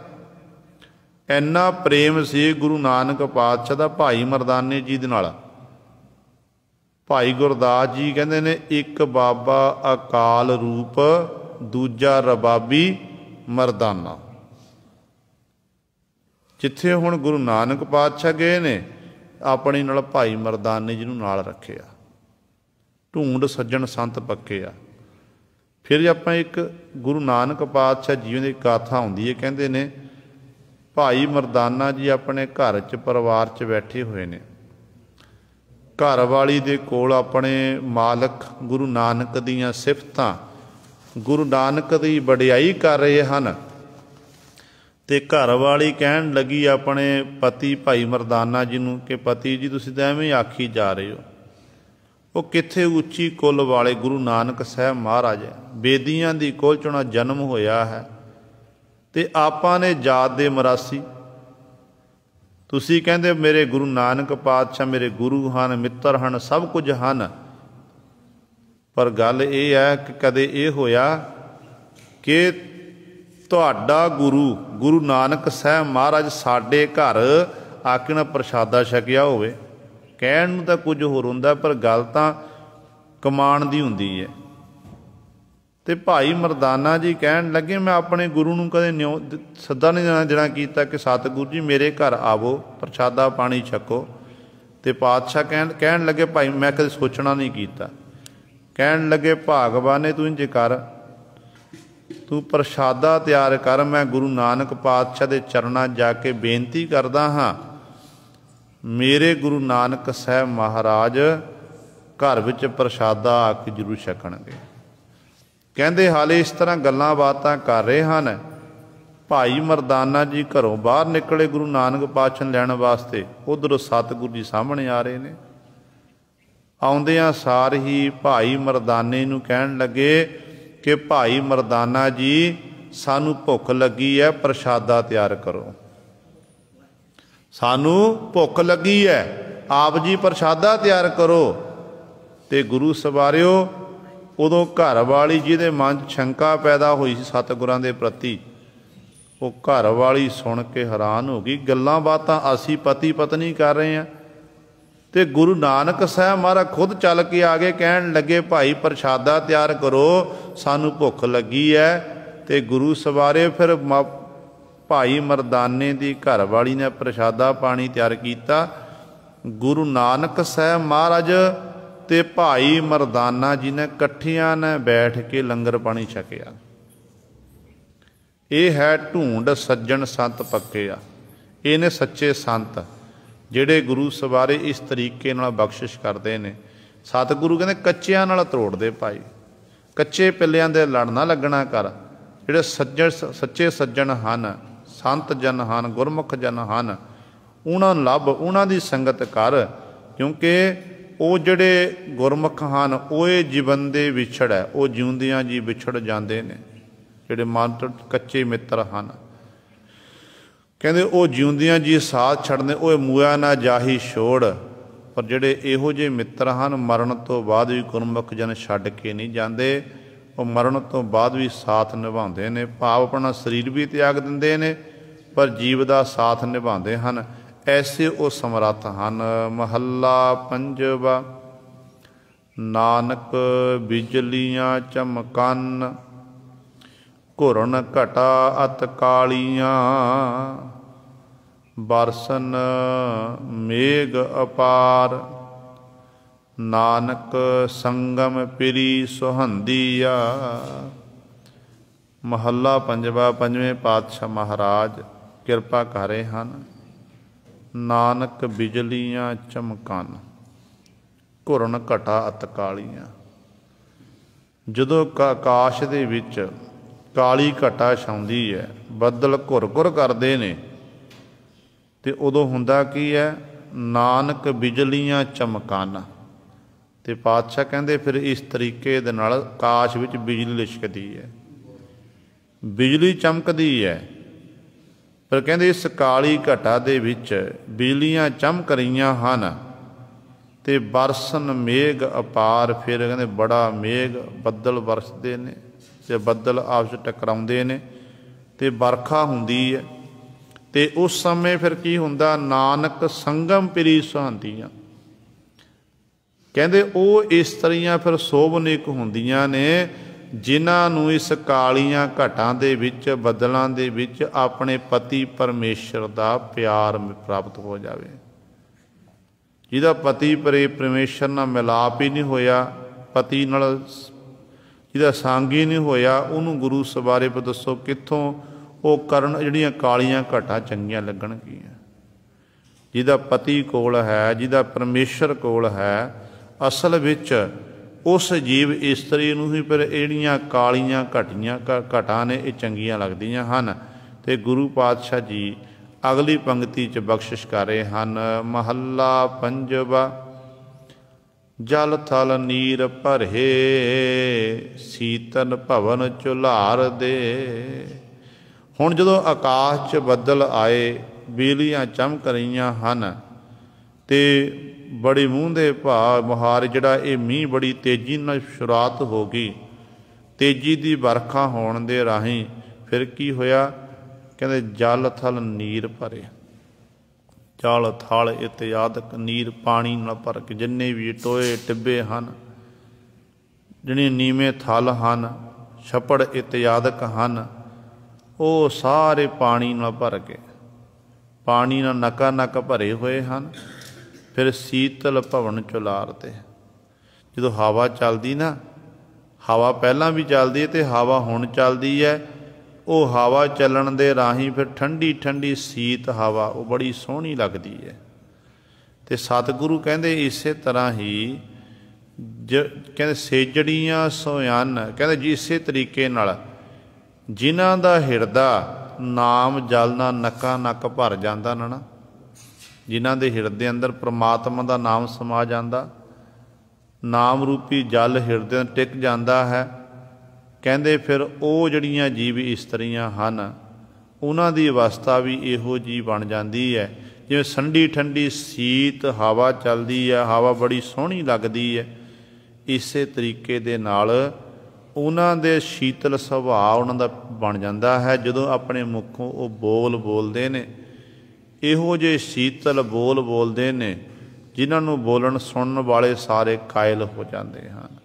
ਇੰਨਾ ਪ੍ਰੇਮ ਸੀ ਗੁਰੂ ਨਾਨਕ ਪਾਤਸ਼ਾਹ ਦਾ ਭਾਈ ਮਰਦਾਨੇ ਜੀ ਦੇ ਨਾਲ। ਭਾਈ ਗੁਰਦਾਸ ਜੀ ਕਹਿੰਦੇ ਨੇ ਇੱਕ ਬਾਬਾ ਅਕਾਲ ਰੂਪ, ਦੂਜਾ ਰਬਾਬੀ ਮਰਦਾਨਾ। ਜਿੱਥੇ ਹੁਣ ਗੁਰੂ ਨਾਨਕ ਪਾਤਸ਼ਾਹ ਗਏ ਨੇ, ਆਪਣੇ ਨਾਲ ਭਾਈ ਮਰਦਾਨੇ ਜੀ ਨੂੰ ਨਾਲ ਰੱਖਿਆ। ਢੂੰਡ ਸੱਜਣ ਸੰਤ ਪੱਕੇ ਆ। ਫਿਰ ਆਪਾਂ ਇੱਕ ਗੁਰੂ ਨਾਨਕ ਪਾਤਸ਼ਾਹ ਜੀਵਨ ਦੀ ਗਾਥਾ ਹੁੰਦੀ ਹੈ। ਕਹਿੰਦੇ ਨੇ ਭਾਈ ਮਰਦਾਨਾ ਜੀ ਆਪਣੇ ਘਰ 'ਚ ਪਰਿਵਾਰ 'ਚ ਬੈਠੇ ਹੋਏ ਨੇ। ਘਰ ਵਾਲੀ ਦੇ ਕੋਲ ਆਪਣੇ ਮਾਲਕ ਗੁਰੂ ਨਾਨਕ ਦੀਆਂ ਸਿਫਤਾਂ, ਗੁਰੂ ਨਾਨਕ ਦੀ ਵਡਿਆਈ ਕਰ ਰਹੇ ਹਨ। ਅਤੇ ਘਰ ਵਾਲੀ ਕਹਿਣ ਲੱਗੀ ਆਪਣੇ ਪਤੀ ਭਾਈ ਮਰਦਾਨਾ ਜੀ ਨੂੰ ਕਿ ਪਤੀ ਜੀ ਤੁਸੀਂ ਤਾਂ ਐਵੇਂ ਆਖੀ ਜਾ ਰਹੇ ਹੋ। ਉਹ ਕਿੱਥੇ ਉੱਚੀ ਕੁੱਲ ਵਾਲੇ ਗੁਰੂ ਨਾਨਕ ਸਾਹਿਬ ਮਹਾਰਾਜ ਹੈ, ਬੇਦੀਆਂ ਦੀ ਕੁੱਲ 'ਚੋਂ ਉਹਨਾਂ ਜਨਮ ਹੋਇਆ ਹੈ। ਅਤੇ ਆਪਾਂ ਨੇ ਜਾਤ ਦੇ ਮਰਾਸੀ। ਤੁਸੀਂ ਕਹਿੰਦੇ ਮੇਰੇ ਗੁਰੂ ਨਾਨਕ ਪਾਤਸ਼ਾਹ ਮੇਰੇ ਗੁਰੂ ਹਨ, ਮਿੱਤਰ ਹਨ, ਸਭ ਕੁਝ ਹਨ। ਪਰ ਗੱਲ ਇਹ ਹੈ ਕਿ ਕਦੇ ਇਹ ਹੋਇਆ ਕਿ ਤੁਹਾਡਾ ਗੁਰੂ ਗੁਰੂ ਨਾਨਕ ਸਾਹਿਬ ਮਹਾਰਾਜ ਸਾਡੇ ਘਰ ਆ ਕੇ ਨਾ ਪ੍ਰਸ਼ਾਦਾ ਛਕਿਆ ਹੋਵੇ? ਕਹਿਣ ਨੂੰ ਤਾਂ ਕੁਝ ਹੋਰ ਹੁੰਦਾ, ਪਰ ਗੱਲ ਤਾਂ ਕਮਾਣ ਦੀ ਹੁੰਦੀ ਹੈ। ਅਤੇ ਭਾਈ ਮਰਦਾਨਾ ਜੀ ਕਹਿਣ ਲੱਗੇ ਮੈਂ ਆਪਣੇ ਗੁਰੂ ਨੂੰ ਕਦੇ ਸੱਦਾ ਨਹੀਂ ਦੇਣਾ ਕੀਤਾ ਕਿ ਸਤਿਗੁਰੂ ਜੀ ਮੇਰੇ ਘਰ ਆਵੋ, ਪ੍ਰਸ਼ਾਦਾ ਪਾਣੀ ਛਕੋ। ਅਤੇ ਪਾਤਸ਼ਾਹ ਕਹਿਣ ਲੱਗੇ ਭਾਈ ਮੈਂ ਕਦੇ ਸੋਚਣਾ ਨਹੀਂ ਕੀਤਾ। ਕਹਿਣ ਲੱਗੇ ਭਾਗਵਾਨ ਨੇ ਤੂੰ ਇੰਝ ਕਰ, ਤੂੰ ਪ੍ਰਸ਼ਾਦਾ ਤਿਆਰ ਕਰ, ਮੈਂ ਗੁਰੂ ਨਾਨਕ ਪਾਤਸ਼ਾਹ ਦੇ ਚਰਨਾਂ ਜਾ ਕੇ ਬੇਨਤੀ ਕਰਦਾ ਹਾਂ ਮੇਰੇ ਗੁਰੂ ਨਾਨਕ ਸਾਹਿਬ ਮਹਾਰਾਜ ਘਰ ਵਿੱਚ ਪ੍ਰਸ਼ਾਦਾ ਆ ਕੇ ਜ਼ਰੂਰ ਛਕਣਗੇ। ਕਹਿੰਦੇ ਹਾਲੇ ਇਸ ਤਰ੍ਹਾਂ ਗੱਲਾਂ ਬਾਤਾਂ ਕਰ ਰਹੇ ਹਨ। ਭਾਈ ਮਰਦਾਨਾ ਜੀ ਘਰੋਂ ਬਾਹਰ ਨਿਕਲੇ ਗੁਰੂ ਨਾਨਕ ਪਾਤਸ਼ਾਹ ਨੂੰ ਲੈਣ ਵਾਸਤੇ। ਉੱਧਰੋਂ ਸਤਿਗੁਰੂ ਜੀ ਸਾਹਮਣੇ ਆ ਰਹੇ ਨੇ। ਆਉਂਦਿਆਂ ਸਾਰ ਹੀ ਭਾਈ ਮਰਦਾਨੇ ਨੂੰ ਕਹਿਣ ਲੱਗੇ ਕਿ ਭਾਈ ਮਰਦਾਨਾ ਜੀ ਸਾਨੂੰ ਭੁੱਖ ਲੱਗੀ ਹੈ, ਪ੍ਰਸ਼ਾਦਾ ਤਿਆਰ ਕਰੋ। ਸਾਨੂੰ ਭੁੱਖ ਲੱਗੀ ਹੈ, ਆਪ ਜੀ ਪ੍ਰਸ਼ਾਦਾ ਤਿਆਰ ਕਰੋ। ਅਤੇ ਗੁਰੂ ਸਵਾਰਿਓ ਉਦੋਂ ਘਰ ਵਾਲੀ ਜਿਹਦੇ ਮਨ 'ਚ ਸ਼ੰਕਾ ਪੈਦਾ ਹੋਈ ਸੀ ਸਤਿਗੁਰਾਂ ਦੇ ਪ੍ਰਤੀ, ਉਹ ਘਰ ਵਾਲੀ ਸੁਣ ਕੇ ਹੈਰਾਨ ਹੋ ਗਈ। ਗੱਲਾਂ ਬਾਤਾਂ ਅਸੀਂ ਪਤੀ ਪਤਨੀ ਕਰ ਰਹੇ ਹਾਂ ਅਤੇ ਗੁਰੂ ਨਾਨਕ ਸਾਹਿਬ ਮਹਾਰਾਜ ਖੁਦ ਚੱਲ ਕੇ ਆ ਗਏ। ਕਹਿਣ ਲੱਗੇ ਭਾਈ ਪ੍ਰਸ਼ਾਦਾ ਤਿਆਰ ਕਰੋ, ਸਾਨੂੰ ਭੁੱਖ ਲੱਗੀ ਹੈ। ਅਤੇ ਗੁਰੂ ਸਵਾਰੇ ਫਿਰ ਭਾਈ ਮਰਦਾਨੇ ਦੀ ਘਰ ਵਾਲੀ ਨੇ ਪ੍ਰਸ਼ਾਦਾ ਪਾਣੀ ਤਿਆਰ ਕੀਤਾ। ਗੁਰੂ ਨਾਨਕ ਸਾਹਿਬ ਮਹਾਰਾਜ ਅਤੇ ਭਾਈ ਮਰਦਾਨਾ ਜੀ ਨੇ ਇਕੱਠਿਆਂ ਨੇ ਬੈਠ ਕੇ ਲੰਗਰ ਪਾਣੀ ਛਕਿਆ। ਇਹ ਹੈ ਢੂੰਡ ਸੱਜਣ ਸੰਤ ਪੱਕੇ ਆ। ਇਹ ਨੇ ਸੱਚੇ ਸੰਤ ਜਿਹੜੇ ਗੁਰੂ ਸਵਾਰੇ ਇਸ ਤਰੀਕੇ ਨਾਲ ਬਖਸ਼ਿਸ਼ ਕਰਦੇ ਨੇ। ਸਤਿਗੁਰੂ ਕਹਿੰਦੇ ਕੱਚਿਆਂ ਨਾਲ ਤੋੜਦੇ ਭਾਈ, ਕੱਚੇ ਪਿੱਲਿਆਂ ਦੇ ਲੜ ਨਾ ਲੱਗਣਾ ਕਰ। ਜਿਹੜੇ ਸੱਚੇ ਸੱਜਣ ਹਨ, ਸੰਤ ਜਨ ਹਨ, ਗੁਰਮੁਖ ਜਨ ਹਨ, ਉਹਨਾਂ ਨੂੰ ਲੱਭ, ਉਹਨਾਂ ਦੀ ਸੰਗਤ ਕਰ। ਕਿਉਂਕਿ ਉਹ ਜਿਹੜੇ ਗੁਰਮੁਖ ਹਨ ਉਹ ਇਹ ਜੀਵਨ ਦੇ ਵਿਛੜ ਹੈ, ਉਹ ਜਿਉਂਦਿਆਂ ਜੀ ਵਿਛੜ ਜਾਂਦੇ ਨੇ। ਜਿਹੜੇ ਮਨ ਤੋਂ ਕੱਚੇ ਮਿੱਤਰ ਹਨ ਕਹਿੰਦੇ ਉਹ ਜਿਉਂਦਿਆਂ ਜੀ ਸਾਥ ਛੱਡਦੇ, ਉਹ ਮੂਆ ਨਾ ਜਾਹੀ ਛੋੜ। ਪਰ ਜਿਹੜੇ ਇਹੋ ਜਿਹੇ ਮਿੱਤਰ ਹਨ ਮਰਨ ਤੋਂ ਬਾਅਦ ਵੀ ਗੁਰਮੁਖ ਜਨ ਛੱਡ ਕੇ ਨਹੀਂ ਜਾਂਦੇ। ਉਹ ਮਰਨ ਤੋਂ ਬਾਅਦ ਵੀ ਸਾਥ ਨਿਭਾਉਂਦੇ ਨੇ, ਭਾਵ ਆਪਣਾ ਸਰੀਰ ਵੀ ਤਿਆਗ ਦਿੰਦੇ ਨੇ ਪਰ ਜੀਵ ਦਾ ਸਾਥ ਨਿਭਾਉਂਦੇ ਹਨ। ਐਸੇ ਉਹ ਸਮਰੱਥ ਹਨ। ਮਹੱਲਾ ਪੰਜਵਾ। ਨਾਨਕ ਬਿਜਲੀਆਂ ਚਮਕਨ ਘੁਰਨ ਘਟਾ ਅਤ ਕਾਲੀਆਂ ਬਰਸਨ ਮੇਘ ਅਪਾਰ ਨਾਨਕ ਸੰਗਮ ਪਿਰੀ ਸੁਹੰਦੀਆ। ਮਹੱਲਾ ਪੰਜਵਾ। ਪੰਜਵੇਂ ਪਾਤਸ਼ਾਹ ਮਹਾਰਾਜ ਕਿਰਪਾ ਕਰ ਰਹੇ ਹਨ। ਨਾਨਕ ਬਿਜਲੀਆਂ ਚਮਕਨ ਘੁਰਨ ਘਟਾ ਅਤ ਕਾਲੀਆਂ। ਜਦੋਂ ਆਕਾਸ਼ ਦੇ ਵਿੱਚ ਕਾਲੀ ਘਟਾ ਛਾਉਂਦੀ ਹੈ, ਬੱਦਲ ਘੁਰ ਘੁਰ ਕਰਦੇ ਨੇ, ਤੇ ਉਦੋਂ ਹੁੰਦਾ ਕੀ ਹੈ? ਨਾਨਕ ਬਿਜਲੀਆਂ ਚਮਕਨ। ਤੇ ਪਾਤਸ਼ਾਹ ਕਹਿੰਦੇ ਫਿਰ ਇਸ ਤਰੀਕੇ ਦੇ ਨਾਲ ਆਕਾਸ਼ ਵਿੱਚ ਬਿਜਲੀ ਲਿਸ਼ਕਦੀ ਹੈ, ਬਿਜਲੀ ਚਮਕਦੀ ਹੈ। ਪਰ ਕਹਿੰਦੇ ਇਸ ਕਾਲੀ ਘਟਾ ਦੇ ਵਿੱਚ ਬਿਜਲੀਆਂ ਚਮਕ ਰਹੀਆਂ ਹਨ ਤੇ ਬਰਸਨ ਮੇਘ ਅਪਾਰ। ਫਿਰ ਕਹਿੰਦੇ ਬੜਾ ਮੇਘ ਬੱਦਲ ਵਰਸਦੇ ਨੇ ਤੇ ਬੱਦਲ ਆਪਸ ਵਿੱਚ ਟਕਰਾਉਂਦੇ ਨੇ ਤੇ ਵਰਖਾ ਹੁੰਦੀ ਹੈ। ਤੇ ਉਸ ਸਮੇਂ ਫਿਰ ਕੀ ਹੁੰਦਾ? ਨਾਨਕ ਸੰਗਮ ਪਿਰੀ ਸੁਹੰਦੀਆਂ। ਕਹਿੰਦੇ ਉਹ ਇਸਤਰੀਆਂ ਫਿਰ ਸੋਭਨੀਕ ਹੁੰਦੀਆਂ ਨੇ ਜਿਨ੍ਹਾਂ ਨੂੰ ਇਸ ਕਾਲੀਆਂ ਘਟਾਂ ਦੇ ਵਿੱਚ ਬੱਦਲਾਂ ਦੇ ਵਿੱਚ ਆਪਣੇ ਪਤੀ ਪਰਮੇਸ਼ਰ ਦਾ ਪਿਆਰ ਪ੍ਰਾਪਤ ਹੋ ਜਾਵੇ। ਜਿਹਦਾ ਪਤੀ ਪਰਮੇਸ਼ਰ ਨਾਲ ਮਿਲਾਪ ਹੀ ਨਹੀਂ ਹੋਇਆ, ਪਤੀ ਨਾਲ ਜਿਹਦਾ ਸੰਗ ਹੀ ਨਹੀਂ ਹੋਇਆ, ਉਹਨੂੰ ਗੁਰੂ ਸਵਾਰੇ ਪਰ ਦੱਸੋ ਕਿੱਥੋਂ ਉਹ ਕਰਨ ਜਿਹੜੀਆਂ ਕਾਲੀਆਂ ਘਟਾਂ ਚੰਗੀਆਂ ਲੱਗਣਗੀਆਂ। ਜਿਹਦਾ ਪਤੀ ਕੋਲ ਹੈ, ਜਿਹਦਾ ਪਰਮੇਸ਼ਰ ਕੋਲ ਹੈ, ਅਸਲ ਵਿੱਚ ਉਸ ਜੀਵ ਇਸਤਰੀ ਨੂੰ ਹੀ ਫਿਰ ਜਿਹੜੀਆਂ ਕਾਲੀਆਂ ਘਟਾਂ ਨੇ ਇਹ ਚੰਗੀਆਂ ਲੱਗਦੀਆਂ ਹਨ। ਤੇ ਗੁਰੂ ਪਾਤਸ਼ਾਹ ਜੀ ਅਗਲੀ ਪੰਕਤੀ 'ਚ ਬਖਸ਼ਿਸ਼ ਕਰ ਰਹੇ ਹਨ। ਮਹੱਲਾ ਪੰਜਵਾ। ਜਲ ਥਲ ਨੀਰ ਭਰੇ ਸੀਤਨ ਭਵਨ ਝੁਲਾਰ ਦੇ। ਹੁਣ ਜਦੋਂ ਆਕਾਸ਼ 'ਚ ਬੱਦਲ ਆਏ, ਬਿਜਲੀਆਂ ਚਮਕ ਰਹੀਆਂ ਹਨ ਤੇ ਬੜੀ ਮੂੰਹ ਦੇ ਮੁਹਾਰ ਜਿਹੜਾ ਇਹ ਮੀਂਹ ਬੜੀ ਤੇਜ਼ੀ ਨਾਲ ਸ਼ੁਰੂਆਤ ਹੋ ਗਈ, ਤੇਜ਼ੀ ਦੀ ਵਰਖਾ ਹੋਣ ਦੇ ਰਾਹੀਂ ਫਿਰ ਕੀ ਹੋਇਆ? ਕਹਿੰਦੇ ਜਲ ਥਲ ਨੀਰ ਭਰੇ। ਜਲ ਥਲ ਇਤਿਆਦਿਕ ਨੀਰ ਪਾਣੀ ਨਾਲ ਭਰ ਕੇ ਜਿੰਨੇ ਵੀ ਟੋਏ ਟਿੱਬੇ ਹਨ, ਜਿਹੜੇ ਨੀਵੇਂ ਥਲ ਹਨ, ਛੱਪੜ ਇਤਿਆਦਿਕ ਹਨ, ਉਹ ਸਾਰੇ ਪਾਣੀ ਨਾਲ ਭਰ ਕੇ ਪਾਣੀ ਨਾਲ ਨਕਾ ਨਕ ਭਰੇ ਹੋਏ ਹਨ। ਫਿਰ ਸੀਤਲ ਭਵਨ ਝੁਲਾਰ ਤੇ ਜਦੋਂ ਹਵਾ ਚੱਲਦੀ ਨਾ, ਹਵਾ ਪਹਿਲਾਂ ਵੀ ਚੱਲਦੀ ਹੈ ਤੇ ਹਵਾ ਹੁਣ ਚੱਲਦੀ ਹੈ, ਉਹ ਹਵਾ ਚੱਲਣ ਦੇ ਰਾਹੀਂ ਫਿਰ ਠੰਡੀ ਠੰਡੀ ਸੀਤ ਹਵਾ ਉਹ ਬੜੀ ਸੋਹਣੀ ਲੱਗਦੀ ਹੈ। ਤੇ ਸਤਿਗੁਰੂ ਕਹਿੰਦੇ ਇਸੇ ਤਰ੍ਹਾਂ ਹੀ ਕਹਿੰਦੇ ਸੇਜੜੀਆਂ ਸੋਇਨ। ਕਹਿੰਦੇ ਜੀ ਇਸੇ ਤਰੀਕੇ ਨਾਲ ਜਿਨ੍ਹਾਂ ਦਾ ਹਿਰਦਾ ਨਾਮ ਜਲ ਨਾਲ ਨੱਕਾ ਨੱਕ ਭਰ ਜਾਂਦਾ ਨਾ, ਜਿਨ੍ਹਾਂ ਦੇ ਹਿਰਦੇ ਅੰਦਰ ਪ੍ਰਮਾਤਮਾ ਦਾ ਨਾਮ ਸਮਾ ਜਾਂਦਾ, ਨਾਮ ਰੂਪੀ ਜਲ ਹਿਰਦੇ ਟਿਕ ਜਾਂਦਾ ਹੈ। ਕਹਿੰਦੇ ਫਿਰ ਉਹ ਜਿਹੜੀਆਂ ਜੀਵ ਇਸਤਰੀਆਂ ਹਨ ਉਹਨਾਂ ਦੀ ਅਵਸਥਾ ਵੀ ਇਹੋ ਜਿਹੀ ਬਣ ਜਾਂਦੀ ਹੈ ਜਿਵੇਂ ਠੰਡੀ ਠੰਡੀ ਸੀਤ ਹਵਾ ਚੱਲਦੀ ਹੈ, ਹਵਾ ਬੜੀ ਸੋਹਣੀ ਲੱਗਦੀ ਹੈ। ਇਸੇ ਤਰੀਕੇ ਦੇ ਨਾਲ ਉਹਨਾਂ ਦੇ ਸ਼ੀਤਲ ਸੁਭਾਅ ਉਹਨਾਂ ਦਾ ਬਣ ਜਾਂਦਾ ਹੈ। ਜਦੋਂ ਆਪਣੇ ਮੁੱਖੋਂ ਉਹ ਬੋਲ ਬੋਲਦੇ ਨੇ, ਇਹੋ ਜਿਹੇ ਸ਼ੀਤਲ ਬੋਲ ਬੋਲਦੇ ਨੇ ਜਿਨ੍ਹਾਂ ਨੂੰ ਬੋਲਣ ਸੁਣਨ ਵਾਲੇ ਸਾਰੇ ਕਾਇਲ ਹੋ ਜਾਂਦੇ ਹਨ।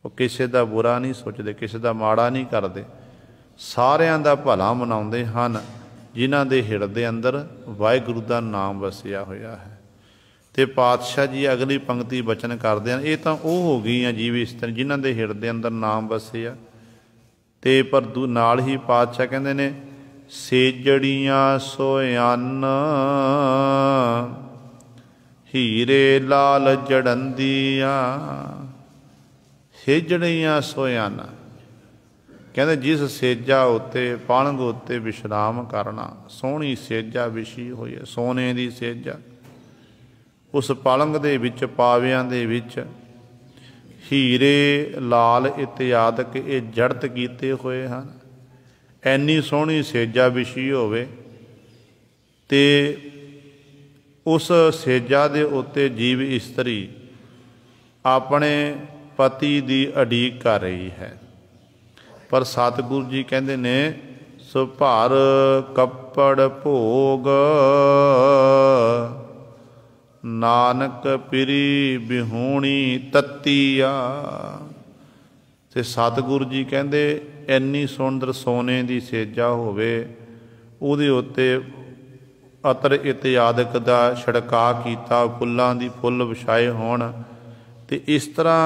ਉਹ ਕਿਸੇ ਦਾ ਬੁਰਾ ਨਹੀਂ ਸੋਚਦੇ, ਕਿਸੇ ਦਾ ਮਾੜਾ ਨਹੀਂ ਕਰਦੇ, ਸਾਰਿਆਂ ਦਾ ਭਲਾ ਮਨਾਉਂਦੇ ਹਨ ਜਿਨ੍ਹਾਂ ਦੇ ਹਿਰਦੇ ਅੰਦਰ ਵਾਹਿਗੁਰੂ ਦਾ ਨਾਮ ਵਸਿਆ ਹੋਇਆ ਹੈ। ਤੇ ਪਾਤਸ਼ਾਹ ਜੀ ਅਗਲੀ ਪੰਕਤੀ ਬਚਨ ਕਰਦੇ ਹਨ। ਇਹ ਤਾਂ ਉਹ ਹੋ ਗਈਆਂ ਜੀਵ ਇਸਤਰੀ ਜਿਨ੍ਹਾਂ ਦੇ ਹਿਰਦੇ ਅੰਦਰ ਨਾਮ ਵਸਿਆ। ਤੇ ਪਰ ਨਾਲ ਹੀ ਪਾਤਸ਼ਾਹ ਕਹਿੰਦੇ ਨੇ ਸੇਜੜੀਆਂ ਸੋਇਨ ਹੀਰੇ ਲਾਲ ਜੜੰਦੀਆਂ। ਸੇਜੜੀਆਂ ਸੋਇਨ ਕਹਿੰਦੇ ਜਿਸ ਸੇਜਾ ਉੱਤੇ ਪਲੰਘ ਉੱਤੇ ਵਿਸ਼ਰਾਮ ਕਰਨਾ, ਸੋਹਣੀ ਸੇਜਾ ਵਿਛੀ ਹੋਈ ਹੈ, ਸੋਨੇ ਦੀ ਸੇਜਾ, ਉਸ ਪਲੰਘ ਦੇ ਵਿੱਚ ਪਾਵਿਆਂ ਦੇ ਵਿੱਚ ਹੀਰੇ ਲਾਲ ਇਤਿਆਦਿਕ ਇਹ ਜੜਤ ਕੀਤੇ ਹੋਏ ਹਨ। ਐਨੀ ਸੋਹਣੀ ਸੇਜਾ ਵਿਛੀ ਹੋਵੇ ਤੇ उस सेजा दे उत्ते जीव इस्त्री अपने पति दी अडीक कर रही है। पर सतगुरु जी कहते ने सो भार कपड़ भोग नानक पिरी बिहूणी तत्तिया। ते सतगुरु जी कहते इन्नी सुंदर सोने की सेजा होवे उहदे उत्ते अतर इत्यादक दा छिड़का कीता फुल्लां दी फुੱਲ विछाए होण ते इस तरह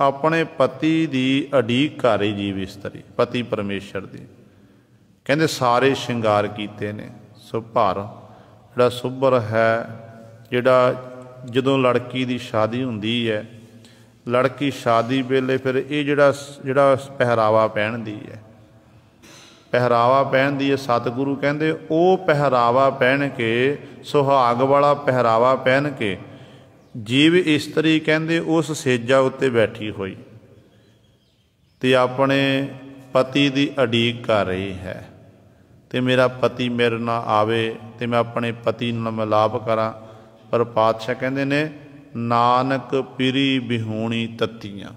अपने पति दी अडीक कर रही जीव इस्त्री पति परमेश्वर दी। कहते सारे श्रृंगार कीते ने। सो भार जिहड़ा सुभर है जिहड़ा जदों लड़की दी शादी हुंदी है लड़की शादी वेले फिर ये जिहड़ा पहरावा पहनदी है पहरावा पहनदी है सतगुरु कहते वो पहरावा पहन के सुहाग वाला पहरावा पहन के जीव इस्त्री कहते उस सेजा उत्ते बैठी हुई ते अपने पति दी अडीक कर रही है ते मेरा पति मेरे नाल आवे ते मैं अपने पति नाल मिलाप करा। पर पातशाह कहते ने नानक पिरी बिहूणी तत्तियां।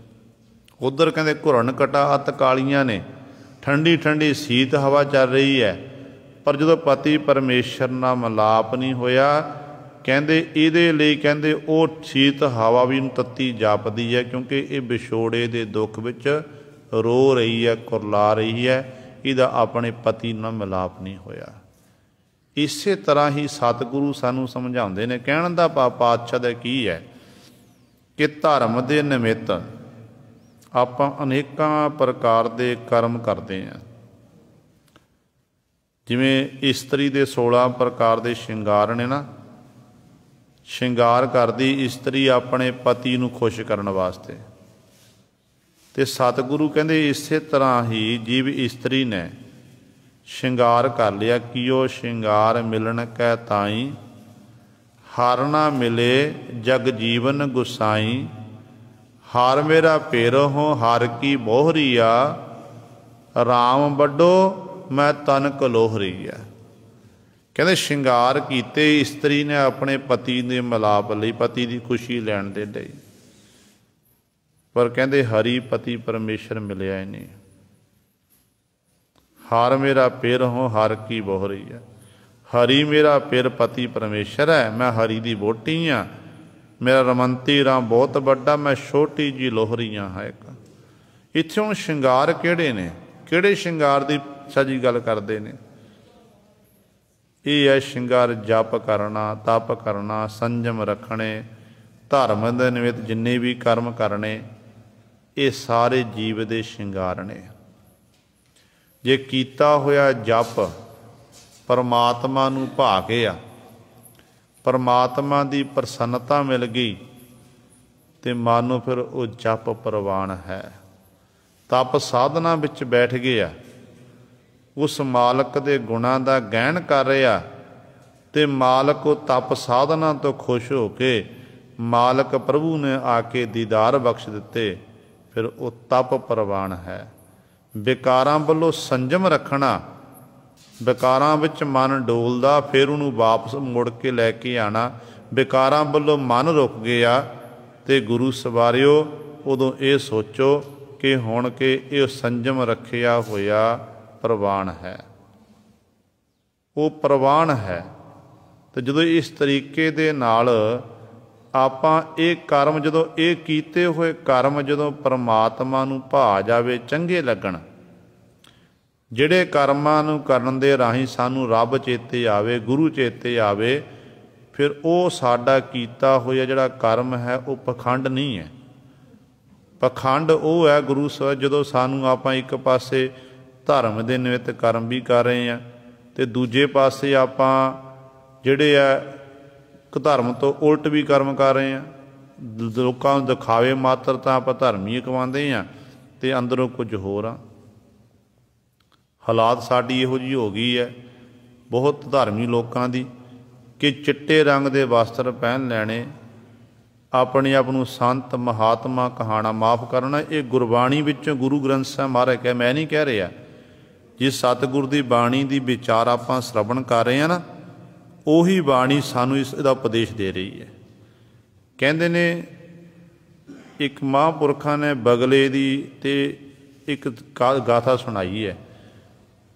उधर कहते घुरन कटा अत कालियां ने ठंडी ठंडी सीत हवा चल रही है पर जो पति परमेश्वर नाल मिलाप नहीं होया कहते इहदे लई कहते वो सीत हवा भी तत्ती जापदी है क्योंकि ये विछोड़े दे दुख विच रो रही है कुरला रही है इहदा अपने पति नाल मिलाप नहीं होया। इसे तरह ही सतगुरु सानू समझाउंदे ने। कहण दा पातशाह दा की है कि धर्म दे निमित्त आपां अनेकां प्रकार दे कर्म करते हैं। जिवें इस्त्री दे 16 प्रकार दे श्रृंगार ने ना श्रृंगार करदी इस्त्री अपने पति नूं खुश करन वास्ते ते सतगुरु कहंदे इसे तरह ही जीव इस्त्री ने श्रृंगार कर लिया कियो श्रृंगार मिलन कै ताई हर ना मिले जग जीवन गुसाई हार मेरा पेरहो हार की बोहरिया राम बड्डो मैं तन कलोहरिया। कहते श्रृंगार कीते इस्त्री ने अपने पति के मिलाप लई पति की खुशी लैण दे लई पर कहते हरी पति परमेश्वर मिलिया ही नहीं। हार मेरा पेर हो हार की बोहरी है हरी मेरा पेर पति परमेश्वर है मैं हरी दी बोटी हाँ मेरा रमंती राम बहुत बड़ा मैं छोटी जी लोहरी हाँ है एक। इत्थे हुण श्रृंगार किहड़े ने किहड़े श्रृंगार दी सजी गल करदे ने। ये है श्रृंगार जप करना तप करना संयम रखने धर्म दे निमित्त जिन्ने भी कर्म करने ये सारे जीव दे श्रृंगार ने। जे कीता होया जप परमात्मा नूं भा गया परमात्मा दी प्रसन्नता मिल गई ते मानो फिर वो जप प्रवान है। तप साधना विच बैठ गया उस मालक दे गुणां दा गहन कर रहा ते मालक को तप साधना तो खुश हो के मालक प्रभु ने आके दीदार बख्श दिते फिर वो तप प्रवान है। विकारां वल्लों संयम रखना विकारां विच मन डोलदा फिर उन्होंने वापस मुड़ के लैके आना। विकारां वल्लों मन रुक गया ते गुरु सवारियो उदों ये सोचो कि हुण के ये संयम रखिया होया प्रवान है वो प्रवान है। तो जदों इस तरीके दे नाल आपां ये कर्म जदों ये कीते हुए कर्म जदों परमात्मा नूं भा जावे चंगे लगण जिहड़े कर्मां नूं करन दे राहीं सानूं रब चेते आवे गुरु चेते आवे फिर वो साडा कीता होया जिहड़ा कर्म है वो पखंड नहीं है। पखंड वो है गुरु ਸਾਹਿਬ जदों सानूं आपां एक पासे धर्म दे निमित्त कर्म भी कर रहे हैं तो दूजे पासे आपां जिहड़े आ धर्म तो उल्ट भी कर्म कर रहे हैं। लोकां नूं दिखावे मात्र तां आपां धर्मी कमांदे हैं ते अंदरों कुछ होर आ। हालात साडी इहो जी हो गई है बहुत धर्मी लोकां दी कि चिट्टे रंग दे वस्त्र पहन लैणे अपने आप नूं संत महात्मा कहाना माफ़ करना। ये गुरबाणी विचों गुरु ग्रंथ साहिब महाराज कह मैं नहीं कह रहा जिस सतगुर की बाणी की विचार आपां श्रवण कर रहे हैं ना ਉਹੀ ਬਾਣੀ ਸਾਨੂੰ ਇਹਦਾ ਉਪਦੇਸ਼ ਦੇ ਰਹੀ ਹੈ। ਕਹਿੰਦੇ ਨੇ ਇੱਕ ਮਹਾਂਪੁਰਖਾਂ ਨੇ ਬਗਲੇ ਦੀ ਤੇ ਇੱਕ ਗਾਥਾ ਸੁਣਾਈ ਹੈ।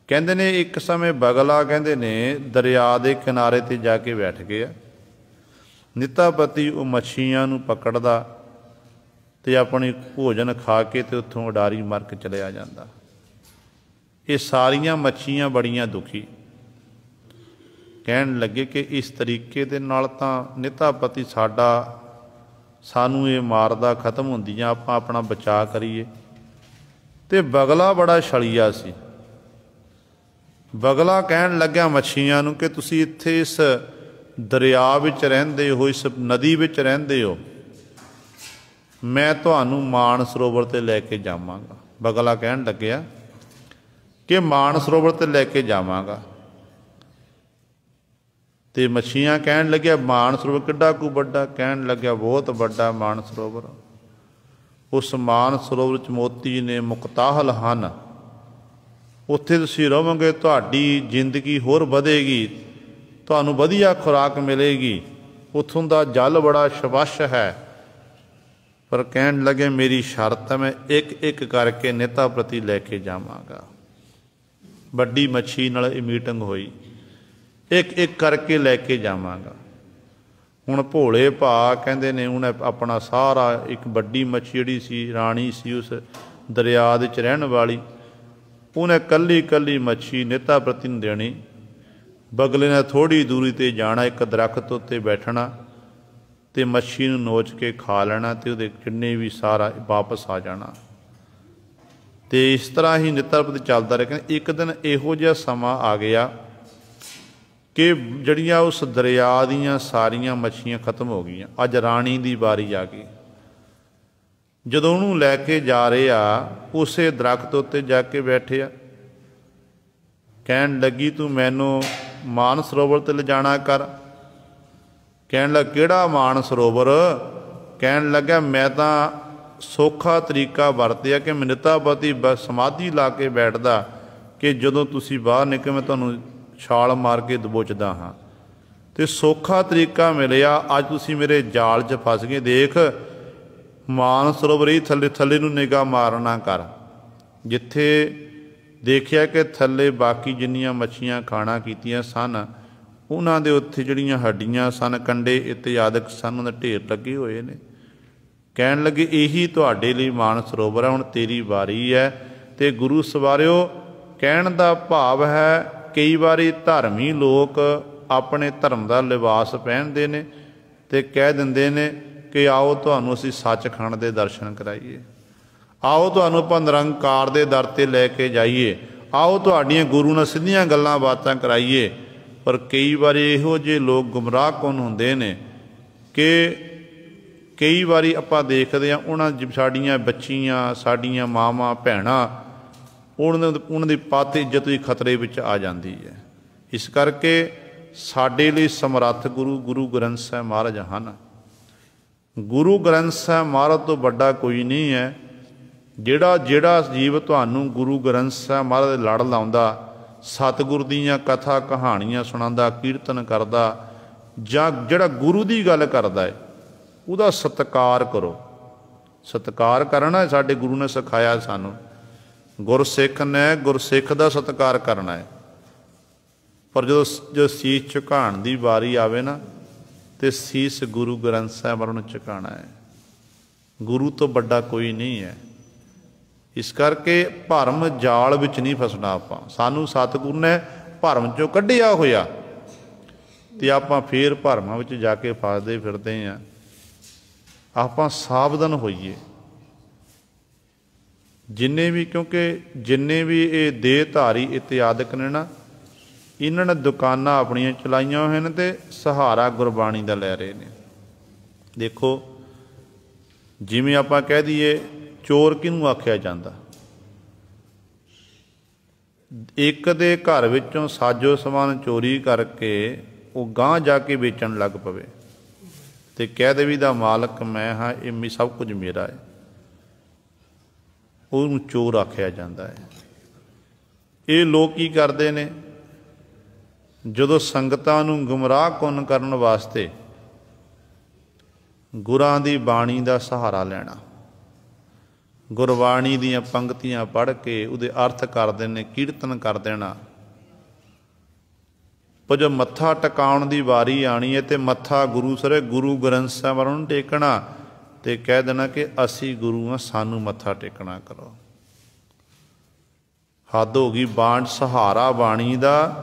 ਕਹਿੰਦੇ ਨੇ ਇੱਕ ਸਮੇਂ ਬਗਲਾ ਕਹਿੰਦੇ ਨੇ ਦਰਿਆ ਦੇ ਕਿਨਾਰੇ 'ਤੇ ਜਾ ਕੇ ਬੈਠ ਗਿਆ। ਨਿਤਾਪਤੀ ਉਹ ਮੱਛੀਆਂ ਨੂੰ ਪਕੜਦਾ ਅਤੇ ਆਪਣੀ ਭੋਜਨ ਖਾ ਕੇ ਅਤੇ ਉੱਥੋਂ ਉਡਾਰੀ ਮਾਰ ਕੇ ਚਲਿਆ ਜਾਂਦਾ। ਇਹ ਸਾਰੀਆਂ ਮੱਛੀਆਂ ਬੜੀਆਂ ਦੁਖੀ, ਕਹਿਣ ਲੱਗੇ ਕਿ ਇਸ ਤਰੀਕੇ ਦੇ ਨਾਲ ਤਾਂ ਨਿਤਾਪਤੀ ਸਾਨੂੰ ਇਹ ਮਾਰਦਾ, ਖਤਮ ਹੁੰਦੀਆਂ, ਆਪਾਂ ਆਪਣਾ ਬਚਾਅ ਕਰੀਏ। ਅਤੇ ਬਗਲਾ ਬੜਾ ਛਲੀਆ ਸੀ। ਬਗਲਾ ਕਹਿਣ ਲੱਗਿਆ ਮੱਛੀਆਂ ਨੂੰ ਕਿ ਤੁਸੀਂ ਇੱਥੇ ਇਸ ਦਰਿਆ ਵਿੱਚ ਰਹਿੰਦੇ ਹੋ, ਇਸ ਨਦੀ ਵਿੱਚ ਰਹਿੰਦੇ ਹੋ, ਮੈਂ ਤੁਹਾਨੂੰ ਮਾਨ ਸਰੋਵਰ 'ਤੇ ਲੈ ਕੇ ਜਾਵਾਂਗਾ। ਬਗਲਾ ਕਹਿਣ ਲੱਗਿਆ ਕਿ ਮਾਨ ਸਰੋਵਰ 'ਤੇ ਲੈ ਕੇ ਜਾਵਾਂਗਾ। ਅਤੇ ਮੱਛੀਆਂ ਕਹਿਣ ਲੱਗਿਆ ਮਾਨ ਸਰੋਵਰ ਕਿੱਡਾ ਕੁ ਵੱਡਾ? ਕਹਿਣ ਲੱਗਿਆ ਬਹੁਤ ਵੱਡਾ ਮਾਨ ਸਰੋਵਰ। ਉਸ ਮਾਨ ਸਰੋਵਰ 'ਚ ਮੋਤੀ ਨੇ ਮੁਕਤਾਹਲ ਹਨ, ਉੱਥੇ ਤੁਸੀਂ ਰਹੋਗੇ, ਤੁਹਾਡੀ ਜ਼ਿੰਦਗੀ ਹੋਰ ਵਧੇਗੀ, ਤੁਹਾਨੂੰ ਵਧੀਆ ਖੁਰਾਕ ਮਿਲੇਗੀ, ਉੱਥੋਂ ਦਾ ਜਲ ਬੜਾ ਸਵੱਛ ਹੈ। ਪਰ ਕਹਿਣ ਲੱਗੇ ਮੇਰੀ ਸ਼ਰਤ ਹੈ, ਮੈਂ ਇੱਕ ਇੱਕ ਕਰਕੇ ਨਿਤਾ ਪ੍ਰਤੀ ਲੈ ਕੇ ਜਾਵਾਂਗਾ। ਵੱਡੀ ਮੱਛੀ ਨਾਲ ਇਹ ਮੀਟਿੰਗ ਹੋਈ, ਇੱਕ ਇੱਕ ਕਰਕੇ ਲੈ ਕੇ ਜਾਵਾਂਗਾ। ਹੁਣ ਭੋਲੇ ਭਾ ਕਹਿੰਦੇ ਨੇ ਉਹਨੇ ਆਪਣਾ ਸਾਰਾ, ਇੱਕ ਵੱਡੀ ਮੱਛੀ ਜਿਹੜੀ ਸੀ, ਰਾਣੀ ਸੀ ਉਸ ਦਰਿਆ ਦੇ 'ਚ ਰਹਿਣ ਵਾਲੀ, ਉਹਨੇ ਇਕੱਲੀ ਇਕੱਲੀ ਮੱਛੀ ਨਿਤਾ ਪ੍ਰਤੀ ਨੂੰ ਦੇਣੀ। ਬਗਲੇ ਨੇ ਥੋੜ੍ਹੀ ਦੂਰੀ 'ਤੇ ਜਾਣਾ, ਇੱਕ ਦਰੱਖਤ ਉੱਤੇ ਬੈਠਣਾ ਅਤੇ ਮੱਛੀ ਨੂੰ ਨੋਚ ਕੇ ਖਾ ਲੈਣਾ ਅਤੇ ਉਹਦੇ ਜਿੰਨੇ ਵੀ ਸਾਰਾ ਵਾਪਸ ਆ ਜਾਣਾ। ਅਤੇ ਇਸ ਤਰ੍ਹਾਂ ਹੀ ਨਿਤਾ ਪ੍ਰਤੀ ਚੱਲਦਾ ਰਿਹਾ। ਕਹਿੰਦੇ ਇੱਕ ਦਿਨ ਇਹੋ ਜਿਹਾ ਸਮਾਂ ਆ ਗਿਆ ਕਿ ਜਿਹੜੀਆਂ ਉਸ ਦਰਿਆ ਦੀਆਂ ਸਾਰੀਆਂ ਮੱਛੀਆਂ ਖਤਮ ਹੋ ਗਈਆਂ। ਅੱਜ ਰਾਣੀ ਦੀ ਵਾਰੀ ਆ ਗਈ। ਜਦੋਂ ਉਹਨੂੰ ਲੈ ਕੇ ਜਾ ਰਹੇ ਆ, ਉਸੇ ਦਰੱਖਤ ਉੱਤੇ ਜਾ ਕੇ ਬੈਠੇ ਆ। ਕਹਿਣ ਲੱਗੀ ਤੂੰ ਮੈਨੂੰ ਮਾਨ ਸਰੋਵਰ 'ਤੇ ਲਿਜਾਣਾ ਕਰ। ਕਹਿਣ ਲੱਗ ਕਿਹੜਾ ਮਾਨ ਸਰੋਵਰ? ਕਹਿਣ ਲੱਗਾ ਮੈਂ ਤਾਂ ਸੌਖਾ ਤਰੀਕਾ ਵਰਤਿਆ ਕਿ ਮੈਂ ਨਿਤਾਪਤੀ ਸਮਾਧੀ ਲਾ ਕੇ ਬੈਠਦਾ ਕਿ ਜਦੋਂ ਤੁਸੀਂ ਬਾਹਰ ਨਿਕਲੇ ਮੈਂ ਤੁਹਾਨੂੰ ਛਾਲ ਮਾਰ ਕੇ ਦਬੋਚਦਾ ਹਾਂ, ਅਤੇ ਸੌਖਾ ਤਰੀਕਾ ਮਿਲਿਆ। ਅੱਜ ਤੁਸੀਂ ਮੇਰੇ ਜਾਲ 'ਚ ਫਸ ਗਏ। ਦੇਖ ਮਾਨ ਸਰੋਵਰ ਹੀ ਥੱਲੇ ਨੂੰ ਨਿਗਾਹ ਮਾਰਨਾ ਕਰ। ਜਿੱਥੇ ਦੇਖਿਆ ਕਿ ਥੱਲੇ ਬਾਕੀ ਜਿੰਨੀਆਂ ਮੱਛੀਆਂ ਖਾਣਾ ਕੀਤੀਆਂ ਸਨ, ਉਹਨਾਂ ਦੇ ਉੱਥੇ ਜਿਹੜੀਆਂ ਹੱਡੀਆਂ ਸਨ, ਕੰਡੇ ਇਤਿਆਦਿਕ ਸਨ, ਉਹਨਾਂ ਦੇ ਢੇਰ ਲੱਗੇ ਹੋਏ ਨੇ। ਕਹਿਣ ਲੱਗੇ ਇਹੀ ਤੁਹਾਡੇ ਲਈ ਮਾਨ ਸਰੋਵਰ ਹੈ, ਹੁਣ ਤੇਰੀ ਵਾਰੀ ਹੈ। ਅਤੇ ਗੁਰੂ ਸਵਾਰਿਓ, ਕਹਿਣ ਦਾ ਭਾਵ ਹੈ ਕਈ ਵਾਰੀ ਧਰਮੀ ਲੋਕ ਆਪਣੇ ਧਰਮ ਦਾ ਲਿਬਾਸ ਪਹਿਨਦੇ ਨੇ ਅਤੇ ਕਹਿ ਦਿੰਦੇ ਨੇ ਕਿ ਆਓ ਤੁਹਾਨੂੰ ਅਸੀਂ ਸੱਚਖੰਡ ਦੇ ਦਰਸ਼ਨ ਕਰਾਈਏ, ਆਓ ਤੁਹਾਨੂੰ ਆਪਾਂ ਨਿਰੰਕਾਰ ਦੇ ਦਰ 'ਤੇ ਲੈ ਕੇ ਜਾਈਏ, ਆਓ ਤੁਹਾਡੀਆਂ ਗੁਰੂ ਨਾਲ ਸਿੱਧੀਆਂ ਗੱਲਾਂ ਬਾਤਾਂ ਕਰਾਈਏ। ਪਰ ਕਈ ਵਾਰੀ ਇਹੋ ਜਿਹੇ ਲੋਕ ਗੁੰਮਰਾਹ ਕੌਣ ਹੁੰਦੇ ਨੇ ਕਿ ਕਈ ਵਾਰੀ ਆਪਾਂ ਦੇਖਦੇ ਹਾਂ ਉਹਨਾਂ ਸਾਡੀਆਂ ਬੱਚੀਆਂ, ਸਾਡੀਆਂ ਮਾਵਾਂ ਭੈਣਾਂ, ਉਹਨਾਂ ਦੀ ਪੱਤ ਇੱਜ਼ਤ ਵੀ ਖਤਰੇ ਵਿੱਚ ਆ ਜਾਂਦੀ ਹੈ। ਇਸ ਕਰਕੇ ਸਾਡੇ ਲਈ ਸਮਰੱਥ ਗੁਰੂ ਗ੍ਰੰਥ ਸਾਹਿਬ ਮਹਾਰਾਜ ਹਨ। ਗੁਰੂ ਗ੍ਰੰਥ ਸਾਹਿਬ ਮਹਾਰਾਜ ਤੋਂ ਵੱਡਾ ਕੋਈ ਨਹੀਂ ਹੈ। ਜਿਹੜਾ ਜੀਵ ਤੁਹਾਨੂੰ ਗੁਰੂ ਗ੍ਰੰਥ ਸਾਹਿਬ ਮਹਾਰਾਜ ਦੇ ਲੜ ਲਾਉਂਦਾ, ਸਤਿਗੁਰ ਦੀਆਂ ਕਥਾ ਕਹਾਣੀਆਂ ਸੁਣਾਉਂਦਾ, ਕੀਰਤਨ ਕਰਦਾ, ਜਾਂ ਜਿਹੜਾ ਗੁਰੂ ਦੀ ਗੱਲ ਕਰਦਾ ਹੈ, ਉਹਦਾ ਸਤਿਕਾਰ ਕਰੋ। ਸਤਿਕਾਰ ਕਰਨਾ ਸਾਡੇ ਗੁਰੂ ਨੇ ਸਿਖਾਇਆ ਸਾਨੂੰ। ਗੁਰਸਿੱਖ ਨੇ ਗੁਰਸਿੱਖ ਦਾ ਸਤਿਕਾਰ ਕਰਨਾ ਹੈ। ਪਰ ਜਦੋਂ ਸੀਸ ਝੁਕਾਉਣ ਦੀ ਵਾਰੀ ਆਵੇ ਨਾ, ਅਤੇ ਸੀਸ ਗੁਰੂ ਗ੍ਰੰਥ ਸਾਹਿਬ ਨੂੰ ਝੁਕਾਉਣਾ ਹੈ। ਗੁਰੂ ਤੋਂ ਵੱਡਾ ਕੋਈ ਨਹੀਂ ਹੈ। ਇਸ ਕਰਕੇ ਭਰਮ ਜਾਲ ਵਿੱਚ ਨਹੀਂ ਫਸਣਾ ਆਪਾਂ। ਸਾਨੂੰ ਸਤਿਗੁਰੂ ਨੇ ਭਰਮ 'ਚੋਂ ਕੱਢਿਆ ਹੋਇਆ ਅਤੇ ਆਪਾਂ ਫੇਰ ਭਰਮਾਂ ਵਿੱਚ ਜਾ ਕੇ ਫਸਦੇ ਫਿਰਦੇ ਹਾਂ। ਆਪਾਂ ਸਾਵਧਾਨ ਹੋਈਏ। ਕਿਉਂਕਿ ਜਿੰਨੇ ਵੀ ਇਹ ਦੇਹਧਾਰੀ ਇਤਿਆਦਿਕ ਨੇ ਨਾ, ਇਹਨਾਂ ਨੇ ਦੁਕਾਨਾਂ ਆਪਣੀਆਂ ਚਲਾਈਆਂ ਹੋਈਆਂ ਨੇ ਅਤੇ ਸਹਾਰਾ ਗੁਰਬਾਣੀ ਦਾ ਲੈ ਰਹੇ ਨੇ। ਦੇਖੋ ਜਿਵੇਂ ਆਪਾਂ ਕਹਿ ਦਈਏ, ਚੋਰ ਕਿਹਨੂੰ ਆਖਿਆ ਜਾਂਦਾ? ਇੱਕ ਦੇ ਘਰ ਵਿੱਚੋਂ ਸਾਜੋ ਸਮਾਨ ਚੋਰੀ ਕਰਕੇ ਉਹ ਗਾਂਹ ਜਾ ਕੇ ਵੇਚਣ ਲੱਗ ਪਵੇ ਅਤੇ ਕਹਿ ਦੇਵੀ ਦਾ ਮਾਲਕ ਮੈਂ ਹਾਂ, ਇਹ ਸਭ ਕੁਝ ਮੇਰਾ ਹੈ, ਉਹਨੂੰ ਚੋਰ ਆਖਿਆ ਜਾਂਦਾ ਹੈ। ਇਹ ਲੋਕ ਕੀ ਕਰਦੇ ਨੇ? ਜਦੋਂ ਸੰਗਤਾਂ ਨੂੰ ਗੁੰਮਰਾਹ ਕੁੰਨ ਕਰਨ ਵਾਸਤੇ ਗੁਰਾਂ ਦੀ ਬਾਣੀ ਦਾ ਸਹਾਰਾ ਲੈਣਾ, ਗੁਰਬਾਣੀ ਦੀਆਂ ਪੰਕਤੀਆਂ ਪੜ੍ਹ ਕੇ ਉਹਦੇ ਅਰਥ ਕਰਦੇ ਨੇ, ਕੀਰਤਨ ਕਰ ਦੇਣਾ। ਪਰ ਜੋ ਮੱਥਾ ਟਿਕਾਉਣ ਦੀ ਵਾਰੀ ਆਣੀ ਹੈ ਤੇ ਮੱਥਾ ਗੁਰੂ ਸਰੇ ਗੁਰੂ ਗ੍ਰੰਥ ਸਾਹਿਬ ਨੂੰ ਟੇਕਣਾ ਤੇ ਕਹਿ ਦੇਣਾ ਕਿ ਅਸੀਂ ਗੁਰੂ ਹਾਂ, ਸਾਨੂੰ ਮੱਥਾ ਟੇਕਣਾ ਕਰੋ। ਹੱਦ ਹੋ ਗਈ। ਬਾਣ ਸਹਾਰਾ ਬਾਣੀ ਦਾ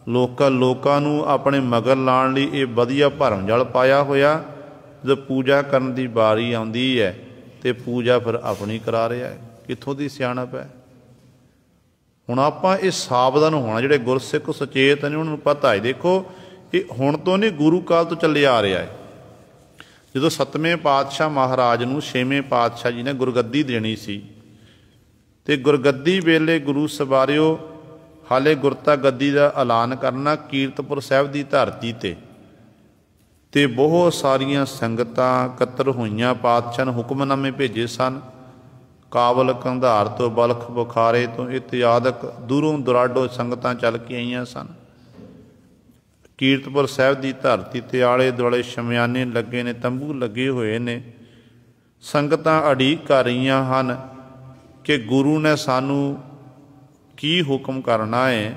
ਲੋਕਾਂ ਨੂੰ ਆਪਣੇ ਮਗਰ ਲਾਉਣ ਲਈ ਇਹ ਵਧੀਆ ਭਰਮ ਜਲ ਪਾਇਆ ਹੋਇਆ। ਜਦੋਂ ਪੂਜਾ ਕਰਨ ਦੀ ਵਾਰੀ ਆਉਂਦੀ ਹੈ ਤੇ ਪੂਜਾ ਫਿਰ ਆਪਣੀ ਕਰਾ ਰਿਹਾ ਹੈ। ਕਿੱਥੋਂ ਦੀ ਸਿਆਣਪ ਹੈ? ਹੁਣ ਆਪਾਂ ਇਹ ਸਾਵਧਾਨ ਹੋਣਾ, ਜਿਹੜੇ ਗੁਰਸਿੱਖ ਸੁਚੇਤ ਨੇ ਉਹਨਾਂ ਨੂੰ ਪਤਾ ਹੈ। ਦੇਖੋ ਇਹ ਹੁਣ ਤੋਂ ਨਹੀਂ, ਗੁਰੂ ਕਾਲ ਤੋਂ ਚੱਲਿਆ ਆ ਰਿਹਾ ਹੈ। ਜਦੋਂ 7ਵੇਂ ਪਾਤਸ਼ਾਹ ਮਹਾਰਾਜ ਨੂੰ 6ਵੇਂ ਪਾਤਸ਼ਾਹ ਜੀ ਨੇ ਗੁਰਗੱਦੀ ਦੇਣੀ ਸੀ ਤੇ ਗੁਰਗੱਦੀ ਵੇਲੇ ਗੁਰੂ ਸਵਾਰਿਓ ਹਾਲੇ ਗੁਰਤਾ ਗੱਦੀ ਦਾ ਐਲਾਨ ਕਰਨਾ ਕੀਰਤਪੁਰ ਸਾਹਿਬ ਦੀ ਧਰਤੀ ਤੇ ਬਹੁਤ ਸਾਰੀਆਂ ਸੰਗਤਾਂ ਇਕੱਤਰ ਹੋਈਆਂ। ਪਾਤਸ਼ਾਹ ਨੇ ਹੁਕਮਨਾਮੇ ਭੇਜੇ ਸਨ, ਕਾਬਲ ਕੰਧਾਰ ਤੋਂ, ਬਲਖ ਬੁਖਾਰੇ ਤੋਂ ਇਤਿਆਦਿਕ ਦੂਰੋਂ ਦੁਰਾਡੋ ਸੰਗਤਾਂ ਚੱਲ ਕੇ ਆਈਆਂ ਸਨ। ਕੀਰਤਪੁਰ ਸਾਹਿਬ ਦੀ ਧਰਤੀ ਤੇ ਆਲੇ ਦੁਆਲੇ ਸ਼ਮਿਆਨੇ ਲੱਗੇ ਨੇ, ਤੰਬੂ ਲੱਗੇ ਹੋਏ ਨੇ। ਸੰਗਤਾਂ ਉਡੀਕ ਕਰ ਰਹੀਆਂ ਹਨ ਕਿ ਗੁਰੂ ਨੇ ਸਾਨੂੰ ਕੀ ਹੁਕਮ ਕਰਨਾ ਹੈ।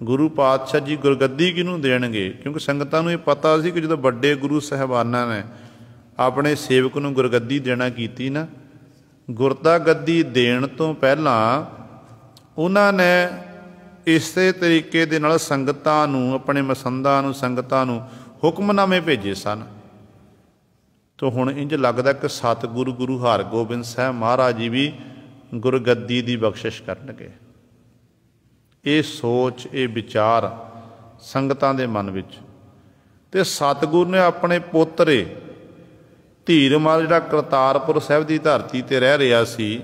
ਗੁਰੂ ਪਾਤਸ਼ਾਹ ਜੀ ਗੁਰਗੱਦੀ ਕਿਹਨੂੰ ਦੇਣਗੇ? ਕਿਉਂਕਿ ਸੰਗਤਾਂ ਨੂੰ ਇਹ ਪਤਾ ਸੀ ਕਿ ਜਦੋਂ ਵੱਡੇ ਗੁਰੂ ਸਾਹਿਬਾਨਾਂ ਨੇ ਆਪਣੇ ਸੇਵਕ ਨੂੰ ਗੁਰਗੱਦੀ ਦੇਣਾ ਕੀਤੀ ਨਾ, ਗੁਰਤਾ ਗੱਦੀ ਦੇਣ ਤੋਂ ਪਹਿਲਾਂ ਉਹਨਾਂ ਨੇ ਇਸੇ ਤਰੀਕੇ ਦੇ ਨਾਲ ਸੰਗਤਾਂ ਨੂੰ, ਆਪਣੇ ਮਸੰਦਾਂ ਨੂੰ, ਸੰਗਤਾਂ ਨੂੰ ਹੁਕਮਨਾਮੇ ਭੇਜੇ ਸਨ। ਤਾਂ ਹੁਣ ਇੰਝ ਲੱਗਦਾ ਕਿ ਸਤਿਗੁਰੂ ਗੁਰੂ ਹਰਗੋਬਿੰਦ ਸਾਹਿਬ ਮਹਾਰਾਜ ਜੀ ਵੀ ਗੁਰਗੱਦੀ ਦੀ ਬਖਸ਼ਿਸ਼ ਕਰਨਗੇ। ਇਹ ਸੋਚ, ਇਹ ਵਿਚਾਰ ਸੰਗਤਾਂ ਦੇ ਮਨ ਵਿੱਚ। ਤੇ ਸਤਿਗੁਰੂ ਨੇ ਆਪਣੇ ਪੋਤਰੇ ਧੀਰਮਲ, ਜਿਹੜਾ ਕਰਤਾਰਪੁਰ ਸਾਹਿਬ ਦੀ ਧਰਤੀ ਤੇ ਰਹਿ ਰਿਹਾ ਸੀ,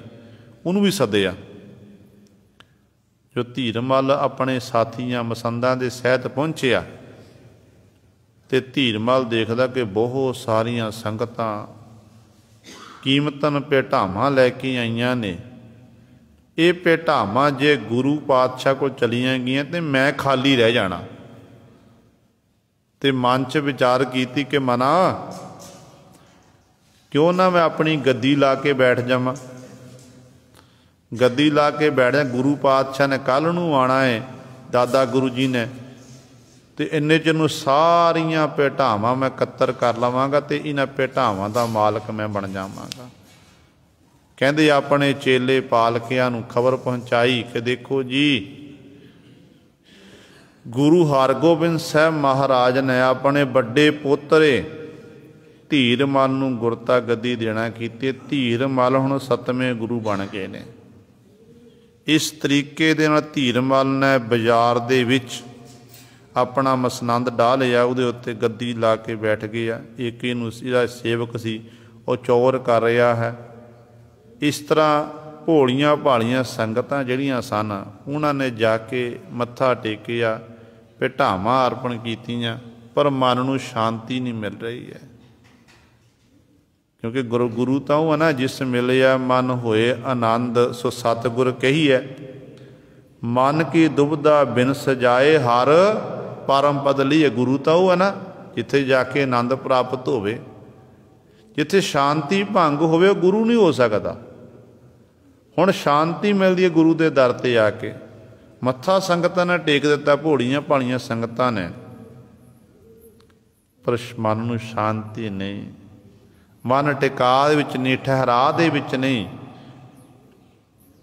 ਉਹਨੂੰ ਵੀ ਸੱਦਿਆ। ਜੋ ਧੀਰਮਲ ਆਪਣੇ ਸਾਥੀਆਂ ਮਸੰਦਾਂ ਦੇ ਸਹਿਤ ਪਹੁੰਚਿਆ ਤੇ ਧੀਰਮਲ ਦੇਖਦਾ ਕਿ ਬਹੁਤ ਸਾਰੀਆਂ ਸੰਗਤਾਂ ਕੀਮਤਨ ਭੇਟਾਵਾਂ ਲੈ ਕੇ ਆਈਆਂ ਨੇ। ਇਹ ਭੇਟਾਵਾਂ ਜੇ ਗੁਰੂ ਪਾਤਸ਼ਾਹ ਕੋਲ ਚਲੀਆਂ ਗਈਆਂ ਤੇ ਮੈਂ ਖਾਲੀ ਰਹਿ ਜਾਣਾ। ਤੇ ਮਨ 'ਚ ਵਿਚਾਰ ਕੀਤੀ ਕਿ ਮਨਾ ਕਿਉਂ ਨਾ ਮੈਂ ਆਪਣੀ ਗੱਦੀ ਲਾ ਕੇ ਬੈਠ ਜਾਵਾਂ। ਗੱਦੀ ਲਾ ਕੇ ਬੈਠ ਜਾ, ਗੁਰੂ ਪਾਤਸ਼ਾਹ ਨੇ ਕੱਲ੍ਹ ਨੂੰ ਆਉਣਾ ਹੈ, ਦਾਦਾ ਗੁਰੂ ਜੀ ਨੇ, ਤੇ ਇੰਨੇ ਚਿਰ ਨੂੰ ਸਾਰੀਆਂ ਭੇਟਾਵਾਂ ਮੈਂ ਇਕੱਤਰ ਕਰ ਲਵਾਂਗਾ ਤੇ ਇਹਨਾਂ ਭੇਟਾਵਾਂ ਦਾ ਮਾਲਕ ਮੈਂ ਬਣ ਜਾਵਾਂਗਾ। ਕਹਿੰਦੇ ਆਪਣੇ ਚੇਲੇ ਪਾਲਕਿਆਂ ਨੂੰ ਖਬਰ ਪਹੁੰਚਾਈ ਕਿ ਦੇਖੋ ਜੀ, ਗੁਰੂ ਹਰਗੋਬਿੰਦ ਸਾਹਿਬ ਮਹਾਰਾਜ ਨੇ ਆਪਣੇ ਵੱਡੇ ਪੋਤਰੇ ਧੀਰਮਲ ਨੂੰ ਗੁਰਤਾ ਗੱਦੀ ਦੇਣਾ ਕੀਤੀ। ਧੀਰਮਲ ਹੁਣ 7ਵੇਂ ਗੁਰੂ ਬਣ ਗਏ ਨੇ। ਇਸ ਤਰੀਕੇ ਦੇ ਨਾਲ ਧੀਰਮਲ ਨੇ ਬਾਜ਼ਾਰ ਦੇ ਵਿੱਚ ਆਪਣਾ ਮਸਨੰਦ ਡਾਹ ਲਿਆ, ਉਹਦੇ ਉੱਤੇ ਗੱਦੀ ਲਾ ਕੇ ਬੈਠ ਗਿਆ। ਇੱਕ ਇਹਨੂੰ ਜਿਹੜਾ ਸੇਵਕ ਸੀ ਉਹ ਚੌਰ ਕਰ ਰਿਹਾ ਹੈ। ਇਸ ਤਰ੍ਹਾਂ ਭੋਲੀਆਂ ਭਾਲੀਆਂ ਸੰਗਤਾਂ ਜਿਹੜੀਆਂ ਸਨ, ਉਹਨਾਂ ਨੇ ਜਾ ਕੇ ਮੱਥਾ ਟੇਕਿਆ, ਭੇਟਾਵਾਂ ਅਰਪਣ ਕੀਤੀਆਂ, ਪਰ ਮਨ ਨੂੰ ਸ਼ਾਂਤੀ ਨਹੀਂ ਮਿਲ ਰਹੀ ਹੈ। ਕਿਉਂਕਿ ਗੁਰੂ ਤਾਂ ਉਹ ਹੈ ਨਾ, ਜਿਸ ਮਿਲਿਆ ਮਨ ਹੋਏ ਆਨੰਦ, ਸੋ ਸਤਿਗੁਰ ਕਹੀ ਹੈ। ਮਨ ਕੀ ਦੁਬਦਾ ਬਿਨ ਸਜਾਏ ਹਰ ਪਰਮ ਪਦ ਲਈ। ਗੁਰੂ ਤਾਂ ਉਹ ਹੈ ਨਾ, ਜਿੱਥੇ ਜਾ ਕੇ ਆਨੰਦ ਪ੍ਰਾਪਤ ਹੋਵੇ। ਜਿੱਥੇ ਸ਼ਾਂਤੀ ਭੰਗ ਹੋਵੇ ਉਹ ਗੁਰੂ ਨਹੀਂ ਹੋ ਸਕਦਾ। ਹੁਣ ਸ਼ਾਂਤੀ ਮਿਲਦੀ ਹੈ ਗੁਰੂ ਦੇ ਦਰ 'ਤੇ ਆ ਕੇ। ਮੱਥਾ ਸੰਗਤਾਂ ਨੇ ਟੇਕ ਦਿੱਤਾ, ਭੋਲੀਆਂ ਭਾਲੀਆਂ ਸੰਗਤਾਂ ਨੇ, ਪਰ ਮਨ ਨੂੰ ਸ਼ਾਂਤੀ ਨਹੀਂ। ਮਨ ਟਿਕਾ ਦੇ ਵਿੱਚ ਨਹੀਂ, ਠਹਿਰਾ ਦੇ ਵਿੱਚ ਨਹੀਂ।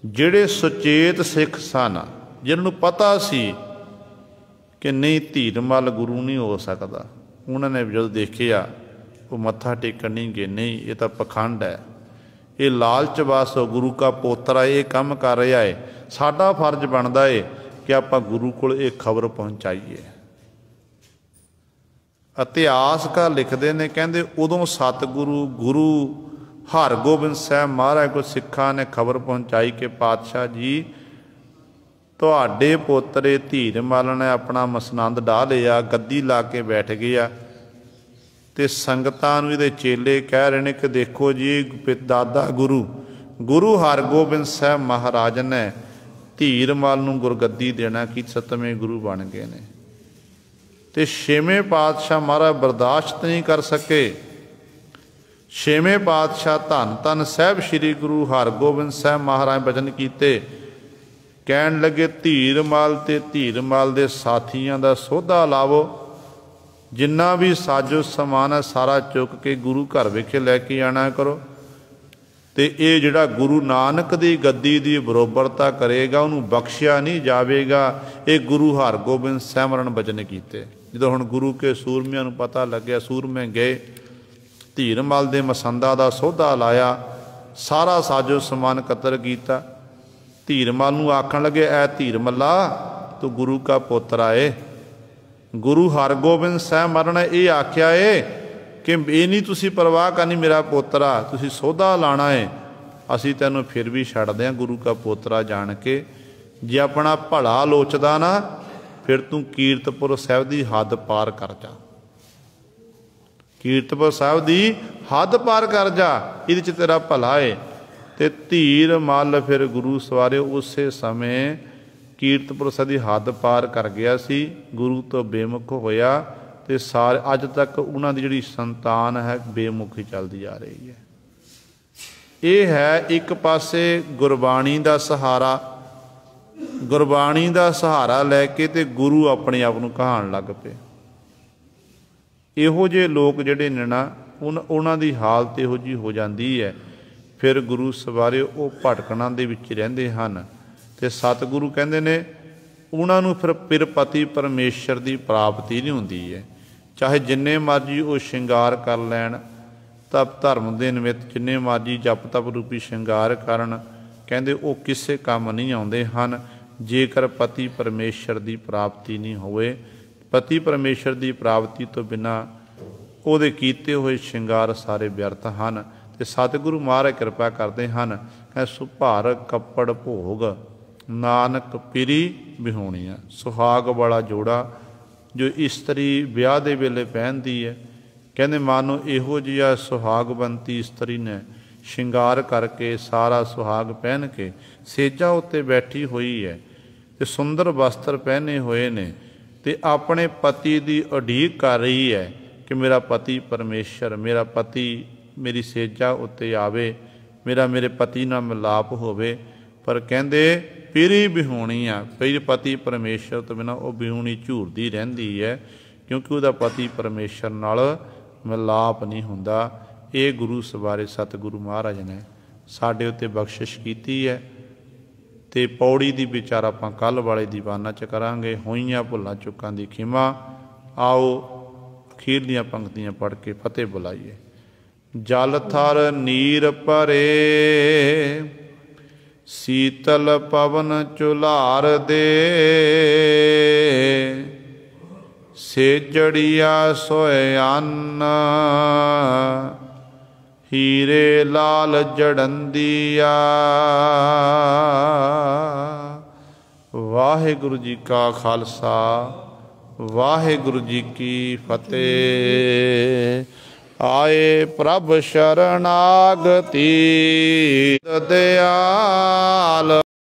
ਜਿਹੜੇ ਸੁਚੇਤ ਸਿੱਖ ਸਨ, ਜਿਹਨਾਂ ਨੂੰ ਪਤਾ ਸੀ ਕਿ ਨਹੀਂ ਧੀਰਮਲ ਗੁਰੂ ਨਹੀਂ ਹੋ ਸਕਦਾ, ਉਹਨਾਂ ਨੇ ਜਦੋਂ ਦੇਖਿਆ ਉਹ ਮੱਥਾ ਟੇਕਣ ਨਹੀਂ ਗਏ। ਨਹੀਂ, ਇਹ ਤਾਂ ਪਖੰਡ ਹੈ, ਇਹ ਲਾਲਚ ਬਸ ਗੁਰੂ ਕਾ ਪੋਤਰਾ ਇਹ ਕੰਮ ਕਰ ਰਿਹਾ ਹੈ। ਸਾਡਾ ਫਰਜ਼ ਬਣਦਾ ਹੈ ਕਿ ਆਪਾਂ ਗੁਰੂ ਕੋਲ ਇਹ ਖਬਰ ਪਹੁੰਚਾਈਏ। ਇਤਿਹਾਸਕਾਰ ਲਿਖਦੇ ਨੇ, ਕਹਿੰਦੇ ਉਦੋਂ ਸਤਿਗੁਰੂ ਗੁਰੂ ਹਰਗੋਬਿੰਦ ਸਾਹਿਬ ਮਹਾਰਾਜ ਕੋਲ ਸਿੱਖਾਂ ਨੇ ਖਬਰ ਪਹੁੰਚਾਈ ਕਿ ਪਾਤਸ਼ਾਹ ਜੀ, ਤੁਹਾਡੇ ਪੋਤਰੇ ਧੀਰਮਲ ਨੇ ਆਪਣਾ ਮਸਨੰਦ ਡਾਹ ਲਿਆ, ਗੱਦੀ ਲਾ ਕੇ ਬੈਠ ਗਿਆ, ਤੇ ਸੰਗਤਾਂ ਨੂੰ ਇਹਦੇ ਚੇਲੇ ਕਹਿ ਰਹੇ ਨੇ ਕਿ ਦੇਖੋ ਜੀ, ਦਾਦਾ ਗੁਰੂ ਹਰਗੋਬਿੰਦ ਸਾਹਿਬ ਮਹਾਰਾਜ ਨੇ ਧੀਰਮਲ ਨੂੰ ਗੁਰਗੱਦੀ ਦੇਣਾ ਕਿ 7ਵੇਂ ਗੁਰੂ ਬਣ ਗਏ ਨੇ। ਤੇ ਛੇਵੇਂ ਪਾਤਸ਼ਾਹ ਮਹਾਰਾਜ ਬਰਦਾਸ਼ਤ ਨਹੀਂ ਕਰ ਸਕੇ। ਛੇਵੇਂ ਪਾਤਸ਼ਾਹ ਧੰਨ ਧੰਨ ਸਾਹਿਬ ਸ੍ਰੀ ਗੁਰੂ ਹਰਗੋਬਿੰਦ ਸਾਹਿਬ ਮਹਾਰਾਜ ਬਚਨ ਕੀਤੇ। ਕਹਿਣ ਲੱਗੇ ਧੀਰਮਲ ਤੇ ਧੀਰਮਲ ਦੇ ਸਾਥੀਆਂ ਦਾ ਸੋਧਾ ਲਾਵੋ, ਜਿੰਨਾ ਵੀ ਸਾਜੋ ਸਮਾਨ ਹੈ ਸਾਰਾ ਚੁੱਕ ਕੇ ਗੁਰੂ ਘਰ ਵਿਖੇ ਲੈ ਕੇ ਆਣਾ ਕਰੋ। ਤੇ ਇਹ ਜਿਹੜਾ ਗੁਰੂ ਨਾਨਕ ਦੀ ਗੱਦੀ ਦੀ ਬਰੋਬਰਤਾ ਕਰੇਗਾ ਉਹਨੂੰ ਬਖਸ਼ਿਆ ਨਹੀਂ ਜਾਵੇਗਾ। ਇਹ ਗੁਰੂ ਹਰਗੋਬਿੰਦ ਸਾਹਿਬ ਨੇ ਬਚਨ ਕੀਤੇ। ਜਦੋਂ ਹੁਣ ਗੁਰੂ ਕੇ ਸੂਰਮਿਆਂ ਨੂੰ ਪਤਾ ਲੱਗਿਆ, ਸੂਰਮੇ ਗਏ ਧੀਰਮਲ ਦੇ ਮਸੰਦਾ ਦਾ ਸੋਧਾ ਲਾਇਆ, ਸਾਰਾ ਸਾਜੋ ਸਮਾਨ ਇਕੱਤਰ ਕੀਤਾ। ਧੀਰਮਲ ਨੂੰ ਆਖਣ ਲੱਗੇ, ਐ ਧੀਰਮੱਲਾ ਤੂੰ ਗੁਰੂ ਕਾ ਪੋਤਰਾ ਏ। ਗੁਰੂ ਹਰਗੋਬਿੰਦ ਸਾਹਿਬ ਮਹਾਰਾਜ ਨੇ ਇਹ ਆਖਿਆ ਏ ਕਿ ਇਹ ਨਹੀਂ ਤੁਸੀਂ ਪਰਵਾਹ ਕਰਨੀ ਮੇਰਾ ਪੋਤਰਾ, ਤੁਸੀਂ ਸੋਧਾ ਲਾਣਾ ਏ, ਅਸੀਂ ਤੈਨੂੰ ਫਿਰ ਵੀ ਛੱਡਦੇ ਹਾਂ ਗੁਰੂ ਕਾ ਪੋਤਰਾ ਜਾਣ ਕੇ। ਜੇ ਆਪਣਾ ਭਲਾ ਲੋਚਦਾ ਨਾ ਫਿਰ ਤੂੰ ਕੀਰਤਪੁਰ ਸਾਹਿਬ ਦੀ ਹੱਦ ਪਾਰ ਕਰ ਜਾ, ਕੀਰਤਪੁਰ ਸਾਹਿਬ ਦੀ ਹੱਦ ਪਾਰ ਕਰ ਜਾ, ਇਹਦੇ 'ਚ ਤੇਰਾ ਭਲਾ ਏ। ਤੇ ਧੀਰ ਮੱਲ ਫਿਰ ਗੁਰੂ ਸਵਾਰੇ ਉਸੇ ਸਮੇਂ ਕੀਰਤਪੁਰ ਸਾਹਿਬ ਦੀ ਹੱਦ ਪਾਰ ਕਰ ਗਿਆ ਸੀ, ਗੁਰੂ ਤੋਂ ਬੇਮੁਖ ਹੋਇਆ। ਤੇ ਸਾਰੇ ਅੱਜ ਤੱਕ ਉਹਨਾਂ ਦੀ ਜਿਹੜੀ ਸੰਤਾਨ ਹੈ ਬੇਮੁਖੀ ਚੱਲਦੀ ਜਾ ਰਹੀ ਹੈ। ਇਹ ਹੈ ਇੱਕ ਪਾਸੇ ਗੁਰਬਾਣੀ ਦਾ ਸਹਾਰਾ, ਗੁਰਬਾਣੀ ਦਾ ਸਹਾਰਾ ਲੈ ਕੇ ਤੇ ਗੁਰੂ ਆਪਣੇ ਆਪ ਨੂੰ ਕਹਾਉਣ ਲੱਗ ਪਏ। ਇਹੋ ਜਿਹੇ ਲੋਕ ਜਿਹੜੇ ਨੇ ਨਾ ਉਹਨਾਂ ਦੀ ਹਾਲਤ ਇਹੋ ਜਿਹੀ ਹੋ ਜਾਂਦੀ ਹੈ, ਫਿਰ ਗੁਰੂ ਸਵਾਰੇ ਉਹ ਭਟਕਣਾ ਦੇ ਵਿੱਚ ਰਹਿੰਦੇ ਹਨ। ਤੇ ਸਤਿਗੁਰੂ ਕਹਿੰਦੇ ਨੇ ਉਹਨਾਂ ਨੂੰ ਫਿਰ ਪਿਰਪਤੀ ਪਰਮੇਸ਼ਰ ਦੀ ਪ੍ਰਾਪਤੀ ਨਹੀਂ ਹੁੰਦੀ ਹੈ। ਚਾਹੇ ਜਿੰਨੇ ਮਰਜ਼ੀ ਉਹ ਸ਼ਿੰਗਾਰ ਕਰ ਲੈਣ, ਤਪ ਧਰਮ ਦੇ ਨਿਮਿਤ ਜਿੰਨੇ ਮਰਜ਼ੀ ਜਪ ਤਪ ਰੂਪੀ ਸ਼ਿੰਗਾਰ ਕਰਨ, ਕਹਿੰਦੇ ਉਹ ਕਿਸੇ ਕੰਮ ਨਹੀਂ ਆਉਂਦੇ ਹਨ ਜੇਕਰ ਪਤੀ ਪਰਮੇਸ਼ਰ ਦੀ ਪ੍ਰਾਪਤੀ ਨਹੀਂ ਹੋਵੇ। ਪਤੀ ਪਰਮੇਸ਼ਰ ਦੀ ਪ੍ਰਾਪਤੀ ਤੋਂ ਬਿਨਾਂ ਉਹਦੇ ਕੀਤੇ ਹੋਏ ਸ਼ਿੰਗਾਰ ਸਾਰੇ ਵਿਅਰਥ ਹਨ। ਤੇ ਸਤਿਗੁਰੂ ਮਹਾਰਾਜ ਕਿਰਪਾ ਕਰਦੇ ਹਨ, ਸੁਭਾਰ ਕੱਪੜ ਭੋਗ ਨਾਨਕ ਪਿਰੀ ਵਿਹੋਣੀਆਂ। ਸੁਹਾਗ ਵਾਲਾ ਜੋੜਾ ਜੋ ਇਸਤਰੀ ਵਿਆਹ ਦੇ ਵੇਲੇ ਪਹਿਨਦੀ ਹੈ, ਕਹਿੰਦੇ ਮਾਨੋ ਇਹੋ ਜਿਹਾ ਸੁਹਾਗਵੰਤੀ ਇਸਤਰੀ ਨੇ ਸ਼ਿੰਗਾਰ ਕਰਕੇ ਸਾਰਾ ਸੁਹਾਗ ਪਹਿਨ ਕੇ ਸੇਜਾਂ ਉੱਤੇ ਬੈਠੀ ਹੋਈ ਹੈ ਤੇ ਸੁੰਦਰ ਵਸਤਰ ਪਹਿਨੇ ਹੋਏ ਨੇ ਤੇ ਆਪਣੇ ਪਤੀ ਦੀ ਉਡੀਕ ਕਰ ਰਹੀ ਹੈ ਕਿ ਮੇਰਾ ਪਤੀ ਪਰਮੇਸ਼ਰ, ਮੇਰਾ ਪਤੀ ਮੇਰੀ ਸੇਜਾਂ ਉੱਤੇ ਆਵੇ, ਮੇਰੇ ਪਤੀ ਨਾਲ ਮਿਲਾਪ ਹੋਵੇ। ਪਰ ਕਹਿੰਦੇ ਪੀਰੀ ਵਿਹੂਣੀ ਆ, ਫਿਰ ਪਤੀ ਪਰਮੇਸ਼ਰ ਤੋਂ ਬਿਨਾਂ ਉਹ ਵਿਹੂਣੀ ਝੂਰਦੀ ਰਹਿੰਦੀ ਹੈ, ਕਿਉਂਕਿ ਉਹਦਾ ਪਤੀ ਪਰਮੇਸ਼ਰ ਨਾਲ ਮਿਲਾਪ ਨਹੀਂ ਹੁੰਦਾ। ਇਹ ਗੁਰੂ ਸਵਾਰੇ ਸਤਿਗੁਰੂ ਮਹਾਰਾਜ ਨੇ ਸਾਡੇ ਉੱਤੇ ਬਖਸ਼ਿਸ਼ ਕੀਤੀ ਹੈ। ਤੇ ਪੌੜੀ ਦੀ ਵਿਚਾਰ ਆਪਾਂ ਕੱਲ੍ਹ ਵਾਲੇ ਦੀਵਾਨਾਂ 'ਚ ਕਰਾਂਗੇ। ਹੋਈਆਂ ਭੁੱਲਾਂ ਚੁੱਕਾਂ ਦੀ ਖਿਮਾ। ਆਓ ਅਖੀਰਲੀਆਂ ਪੰਕਤੀਆਂ ਪੜ੍ਹ ਕੇ ਫਤਿਹ ਬੁਲਾਈਏ। ਜਲ ਥਰ ਨੀਰ ਭਰੇ ਸੀਤਲ ਪਵਨ ਚੁਲਾਰ ਦੇ, ਸੇਜੜੀਆ ਸੋਇ ਅੰਨ ਹੀਰੇ ਲਾਲ ਜੜੰਦੀਆ। ਵਾਹਿਗੁਰੂ ਜੀ ਕਾ ਖਾਲਸਾ, ਵਾਹਿਗੁਰੂ ਜੀ ਕੀ ਫਤਿਹ। ਆਏ ਪ੍ਰਭ ਸ਼ਰਨਾਗਤੀ ਦਿਆਲ।